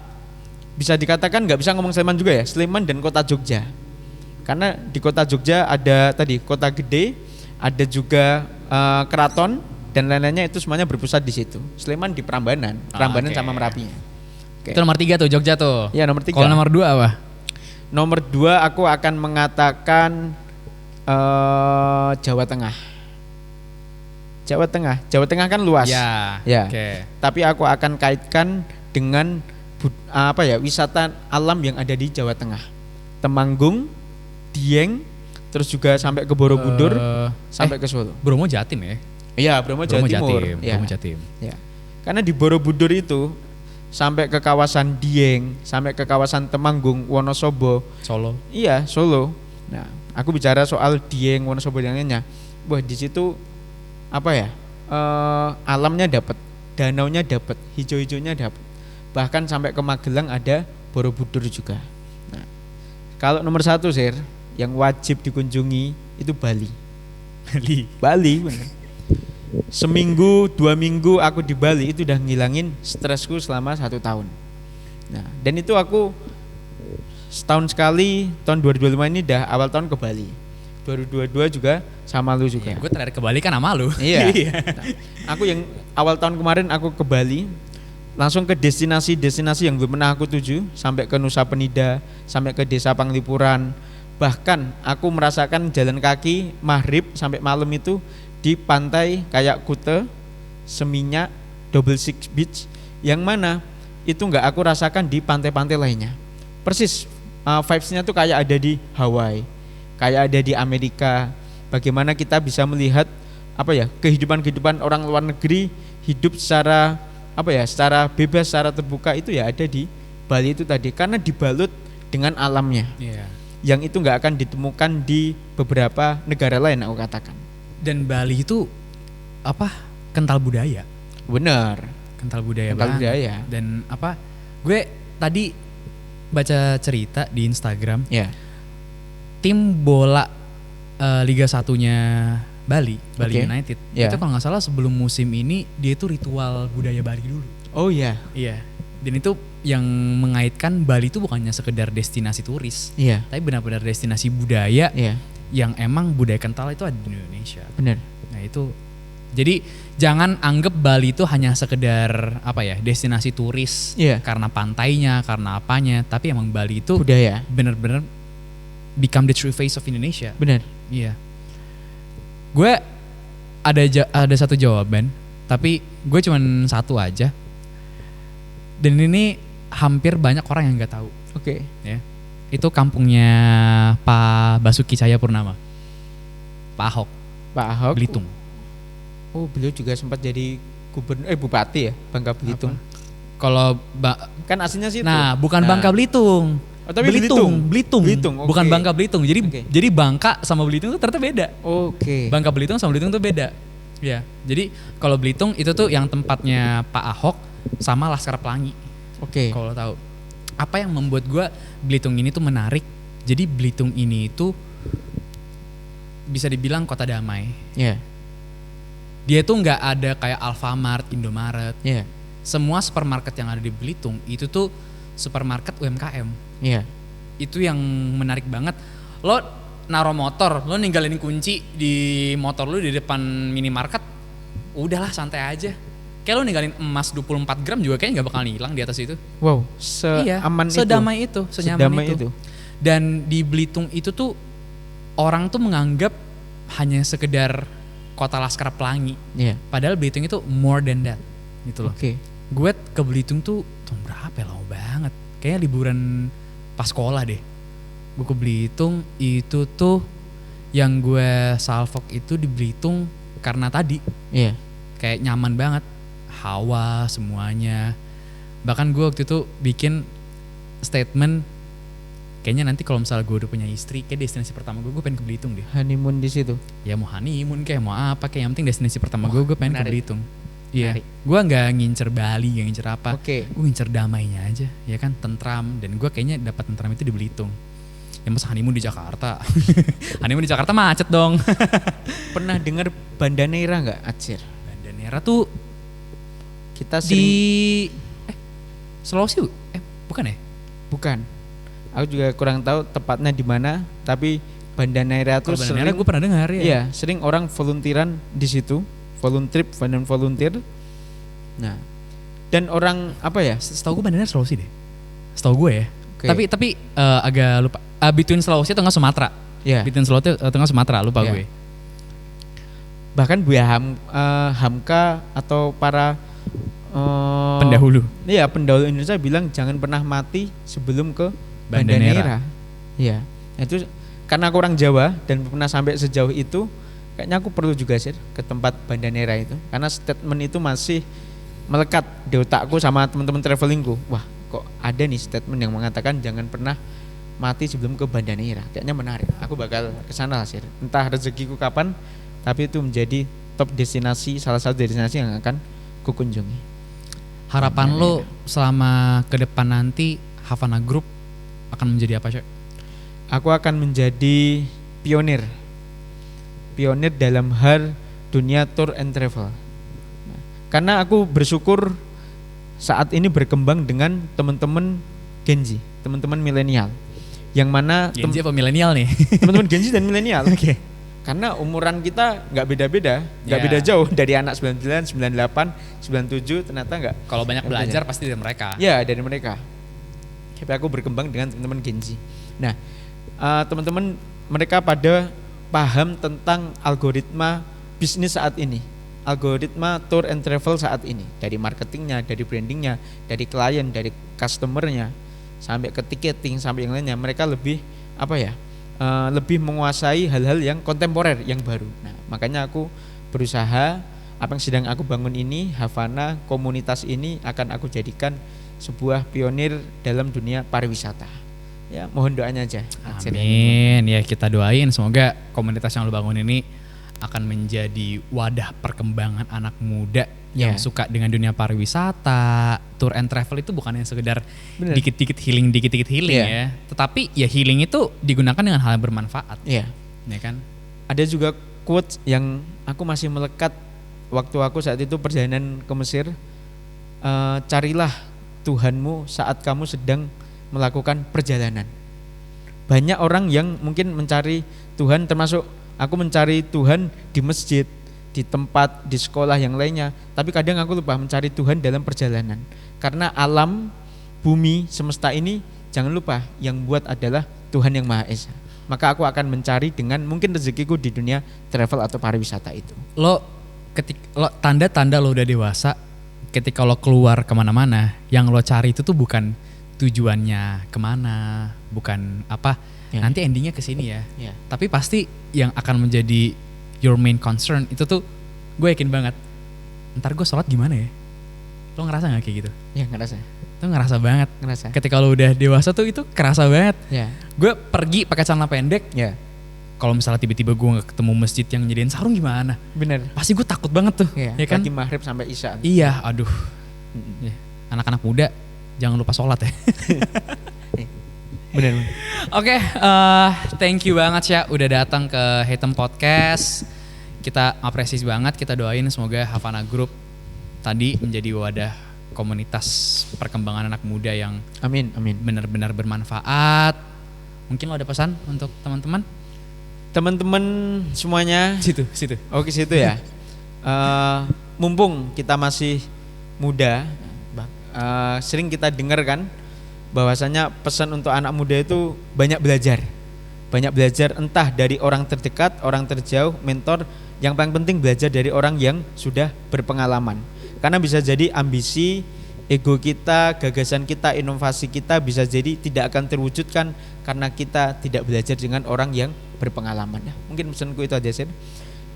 S1: bisa dikatakan nggak bisa ngomong Sleman juga ya, Sleman dan kota Jogja. Karena di kota Jogja ada tadi Kota Gede, ada juga keraton dan lain-lainnya, itu semuanya berpusat di situ. Sleman di Prambanan, sama Merapinya.
S2: Itu nomor 3 tuh Jogja tuh.
S1: Iya, nomor 3.
S2: Kalau nomor 2 apa?
S1: Nomor 2 aku akan mengatakan Jawa Tengah. Jawa Tengah kan luas. Tapi aku akan kaitkan dengan wisata alam yang ada di Jawa Tengah. Temanggung, Dieng, terus juga sampai ke Borobudur, sampai ke Solo.
S2: Bromo Jatim ya?
S1: Iya, Bromo Jawa Timur. Ya.
S2: Bromo Jatim.
S1: Ya. Karena di Borobudur itu sampai ke kawasan Dieng, sampai ke kawasan Temanggung, Wonosobo,
S2: Solo.
S1: iya Solo. Nah, aku bicara soal Dieng, Wonosobo dan lainnya. Wah, di situ apa ya? Alamnya dapat, danaunya dapat, hijau-hijaunya dapat. Bahkan sampai ke Magelang ada Borobudur juga. Nah, kalau nomor 1 Sir, yang wajib dikunjungi itu Bali. Bali bener. Seminggu 2 minggu aku di Bali itu udah ngilangin stresku selama 1 tahun. Nah, dan itu aku setahun sekali, tahun 2025 ini udah awal tahun ke Bali. 2022 juga sama lu juga.
S2: Gue terakhir ke Bali kan sama lu.
S1: Iya. Nah, aku yang awal tahun kemarin aku ke Bali, langsung ke destinasi yang belum pernah aku tuju, sampai ke Nusa Penida, sampai ke Desa Panglipuran. Bahkan aku merasakan jalan kaki maghrib sampai malam itu di pantai kayak Kute, Seminyak, Double Six Beach, yang mana itu nggak aku rasakan di pantai-pantai lainnya. Persis vibes-nya tuh kayak ada di Hawaii, kayak ada di Amerika. Bagaimana kita bisa melihat apa ya, kehidupan orang luar negeri hidup secara apa ya, secara bebas, secara terbuka, itu ya ada di Bali itu tadi, karena dibalut dengan alamnya. Yang itu nggak akan ditemukan di beberapa negara lain, aku katakan.
S2: Dan Bali itu apa, kental budaya.
S1: Benar.
S2: Kental budaya
S1: Kental
S2: banget.
S1: budaya.
S2: Dan apa, gue tadi baca cerita di Instagram,
S1: Ya.
S2: tim bola Liga 1-nya Bali
S1: Oke.
S2: United,
S1: Ya.
S2: itu kalau nggak salah sebelum musim ini dia itu ritual budaya Bali dulu.
S1: Oh iya.
S2: Iya. Dan itu yang mengaitkan Bali itu bukannya sekedar destinasi turis,
S1: Iya.
S2: tapi benar-benar destinasi budaya
S1: Iya.
S2: yang emang budaya kental itu ada di Indonesia.
S1: Benar.
S2: Nah itu, jadi jangan anggap Bali itu hanya sekedar apa ya, destinasi turis,
S1: Iya.
S2: karena pantainya, karena apanya, tapi emang Bali itu
S1: Budaya.
S2: benar-benar become the true face of Indonesia.
S1: Benar.
S2: Iya. Gue ada satu jawaban, tapi gue cuman satu aja. Dan ini hampir banyak orang yang nggak tahu.
S1: Oke.
S2: Ya, itu kampungnya Pak Basuki Cahayapurnama, Pak Ahok,
S1: Pak Ahok.
S2: Belitung.
S1: Oh, beliau juga sempat jadi bupati ya, Bangka Belitung.
S2: Kalau
S1: Kan aslinya situ.
S2: nah bukan Bangka Belitung.
S1: Oh, tapi Belitung.
S2: Belitung,
S1: oke.
S2: bukan Bangka Belitung. Jadi
S1: Oke.
S2: jadi Bangka sama Belitung itu ternyata beda.
S1: Oke.
S2: Bangka Belitung sama Belitung itu beda. Ya, jadi kalau Belitung itu tuh yang tempatnya Pak Ahok sama Laskar Pelangi.
S1: Oke.
S2: Kalau tahu. Apa yang membuat gue Belitung ini tuh menarik? Jadi Belitung ini itu bisa dibilang kota damai.
S1: Ya.
S2: Dia tuh nggak ada kayak Alfamart, Indomaret.
S1: Ya.
S2: Semua supermarket yang ada di Belitung itu tuh supermarket UMKM.
S1: Ya.
S2: Itu yang menarik banget. Lo naruh motor, lo ninggalin kunci di motor lo di depan minimarket, udahlah santai aja. Kayak lo ninggalin emas 24 gram juga kayaknya gak bakal hilang di atas itu.
S1: Wow,
S2: Iya,
S1: seaman itu.
S2: sedamai itu, senyaman
S1: Sedamai
S2: itu. Dan di Belitung itu tuh orang tuh menganggap hanya sekedar kota Laskar Pelangi.
S1: Iya.
S2: Padahal Belitung itu more than that gitu loh.
S1: Oke.
S2: Gue ke Belitung tuh tahun berapa ya, lama banget. Kayaknya liburan pas sekolah deh. Gue ke Belitung itu tuh yang gue salvok itu di Belitung karena tadi
S1: Iya.
S2: kayak nyaman banget, hawa semuanya. Bahkan gue waktu itu bikin statement, kayaknya nanti kalau misalnya gue udah punya istri, kayak destinasi pertama gue pengen ke Belitung deh.
S1: Honeymoon di situ.
S2: Ya mau honeymoon kayak mau apa, kayak yang penting destinasi pertama gue pengen ke
S1: menarik.
S2: Belitung. Iya,
S1: Menarik.
S2: gue nggak ngincer Bali, nggak ngincer apa.
S1: Oke.
S2: Gue ngincer damainya aja, ya kan, tentram. Dan gue kayaknya dapat tentram itu di Belitung. Ya masa honeymoon di Jakarta. Honeymoon di Jakarta macet dong.
S1: Pernah dengar Banda Neira nggak, Atsir?
S2: Banda Neira tuh
S1: Kita
S2: di
S1: sering
S2: Sulawesi, bukan ya?
S1: bukan. Aku juga kurang tahu tepatnya di mana, tapi Banda Neira tuh
S2: Kalau Banda
S1: sering
S2: Neira gue pernah dengar ya.
S1: Iya, sering orang volunteeran di situ, volunteer. Nah, dan orang apa ya?
S2: Setahu gue Banda Neira Sulawesi deh. Setahu gue ya.
S1: Oke.
S2: Tapi agak lupa. Between Sulawesi atau Sumatera?
S1: Ya,
S2: Between Sulawesi atau Sumatera, lupa
S1: Iya.
S2: gue.
S1: bahkan Buya Hamka atau para
S2: Pendahulu.
S1: Iya, pendahulu Indonesia bilang jangan pernah mati sebelum ke
S2: Banda
S1: Banda
S2: Neira.
S1: Neira. Iya. Itu karena aku orang Jawa dan pernah sampai sejauh itu, kayaknya aku perlu juga sih ke tempat Banda Neira itu, karena statement itu masih melekat di otakku sama teman-teman travelingku. Wah, kok ada nih statement yang mengatakan jangan pernah mati sebelum ke Banda Neira. Kayaknya menarik. Aku bakal ke sana sih. Entah rezekiku kapan, tapi itu menjadi top destinasi, salah satu destinasi yang akan kukunjungi.
S2: Harapan lo selama ke depan nanti Havana Group akan menjadi apa, Cak?
S1: Aku akan menjadi pionir dalam hal dunia tour and travel. Karena aku bersyukur saat ini berkembang dengan teman-teman Gen Z, teman-teman milenial, yang mana
S2: Gen Z apa milenial nih?
S1: teman-teman Gen Z dan milenial.
S2: Oke.
S1: Karena umuran kita nggak beda-beda, nggak beda jauh dari anak 99, 98, 97 ternyata nggak.
S2: Kalau banyak belajar pasti dari mereka.
S1: Ya, dari mereka. Tapi aku berkembang dengan teman-teman Gen Z. Nah, teman-teman mereka pada paham tentang algoritma bisnis saat ini, algoritma tour and travel saat ini, dari marketingnya, dari brandingnya, dari klien, dari customernya, sampai ke ticketing, sampai yang lainnya. Mereka lebih lebih menguasai hal-hal yang kontemporer, yang baru. Nah, makanya aku berusaha apa yang sedang aku bangun ini, Havana, komunitas ini akan aku jadikan sebuah pionir dalam dunia pariwisata. Ya, mohon doanya aja.
S2: Amin. Ya, kita doain semoga komunitas yang lo bangun ini akan menjadi wadah perkembangan anak muda yang suka dengan dunia pariwisata. Tour and travel itu bukan yang sekedar dikit-dikit healing ya. Tetapi ya healing itu digunakan dengan hal yang bermanfaat. Iya. Ya kan?
S1: Ada juga quotes yang aku masih melekat waktu aku saat itu perjalanan ke Mesir. Carilah Tuhanmu saat kamu sedang melakukan perjalanan. Banyak orang yang mungkin mencari Tuhan, termasuk aku mencari Tuhan di masjid, di tempat, di sekolah yang lainnya. Tapi kadang aku lupa mencari Tuhan dalam perjalanan. Karena alam, bumi, semesta ini jangan lupa yang buat adalah Tuhan yang Maha Esa. Maka aku akan mencari dengan mungkin rezekiku di dunia travel atau pariwisata itu.
S2: Tanda-tanda lo udah dewasa, ketika lo keluar kemana-mana, yang lo cari itu tuh bukan tujuannya kemana, bukan apa, nanti endingnya ke sini ya. Tapi pasti yang akan menjadi your main concern itu tuh, gue yakin banget, ntar gue sholat gimana ya? Lo ngerasa gak kayak gitu?
S1: Ya, ngerasa.
S2: Itu ngerasa banget.
S1: Ngerasa.
S2: Ketika lo udah dewasa tuh itu kerasa banget. Gue pergi pakai celana pendek. Kalau misalnya tiba-tiba gue gak ketemu masjid yang nyediain sarung gimana?
S1: Bener.
S2: Pasti gue takut banget tuh. Ya kan?
S1: Lagi maghrib sampai isya.
S2: Iya, aduh. Anak-anak muda jangan lupa sholat ya.
S1: Bener.
S2: Oke, thank you banget ya udah datang ke Hitam Podcast. Kita apresiasi banget, kita doain semoga Havana Group tadi menjadi wadah komunitas perkembangan anak muda yang
S1: amin
S2: benar-benar bermanfaat. Mungkin lo ada pesan untuk teman-teman?
S1: Teman-teman semuanya.
S2: Situ.
S1: Oke, situ ya. Mumpung kita masih muda, sering kita dengar kan bahwasanya pesan untuk anak muda itu banyak belajar entah dari orang terdekat, orang terjauh, mentor. Yang paling penting belajar dari orang yang sudah berpengalaman, karena bisa jadi ambisi, ego kita, gagasan kita, inovasi kita bisa jadi tidak akan terwujudkan karena kita tidak belajar dengan orang yang berpengalaman. Mungkin pesanku itu aja sih,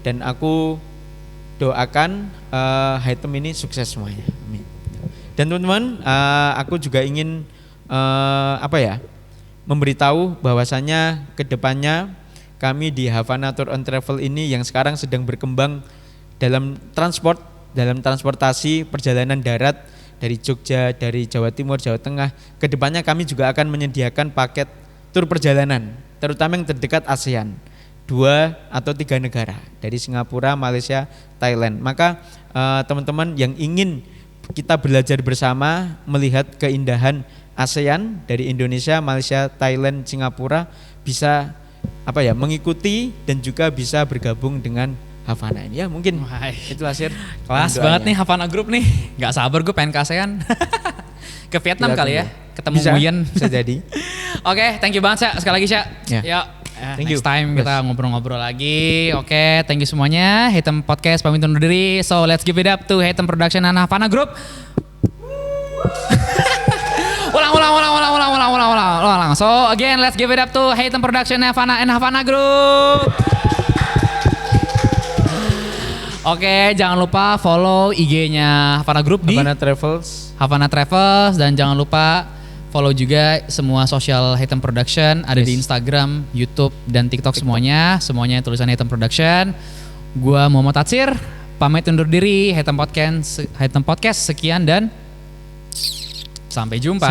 S1: dan aku doakan Hitam ini sukses semuanya. Amin. Dan teman-teman, aku juga ingin memberitahu bahwasanya kedepannya kami di Havana Tour and Travel ini yang sekarang sedang berkembang dalam transportasi perjalanan darat dari Jogja, dari Jawa Timur, Jawa Tengah. Kedepannya kami juga akan menyediakan paket tur perjalanan, terutama yang terdekat ASEAN, 2 atau 3 negara, dari Singapura, Malaysia, Thailand. Maka teman-teman yang ingin kita belajar bersama melihat keindahan ASEAN dari Indonesia, Malaysia, Thailand, Singapura bisa mengikuti dan juga bisa bergabung dengan Havana ini. Ya mungkin itulah sih.
S2: Kelas banget nih Havana Group nih. Gak sabar gue pengen ke ASEAN. Ke Vietnam kali ya. Ketemu Nguyen.
S1: Bisa jadi.
S2: Oke, thank you banget Sya. Sekali lagi Sya. Yuk. Next time kita ngobrol-ngobrol lagi. Oke, thank you semuanya. Hitam Podcast pamit undur diri. So let's give it up to Hitam Production and Havana Group. Ulang. So again, let's give it up to Hatem Production Havana and Havana Group. Oke, jangan lupa follow IG-nya Havana Group di Havana Travels dan jangan lupa follow juga semua sosial Hatem Production ada di Instagram, YouTube dan TikTok semuanya tulisan Hatem Production. Gua Muhammad Tatsir, pamit undur diri. Hatem Podcast sekian dan sampai jumpa.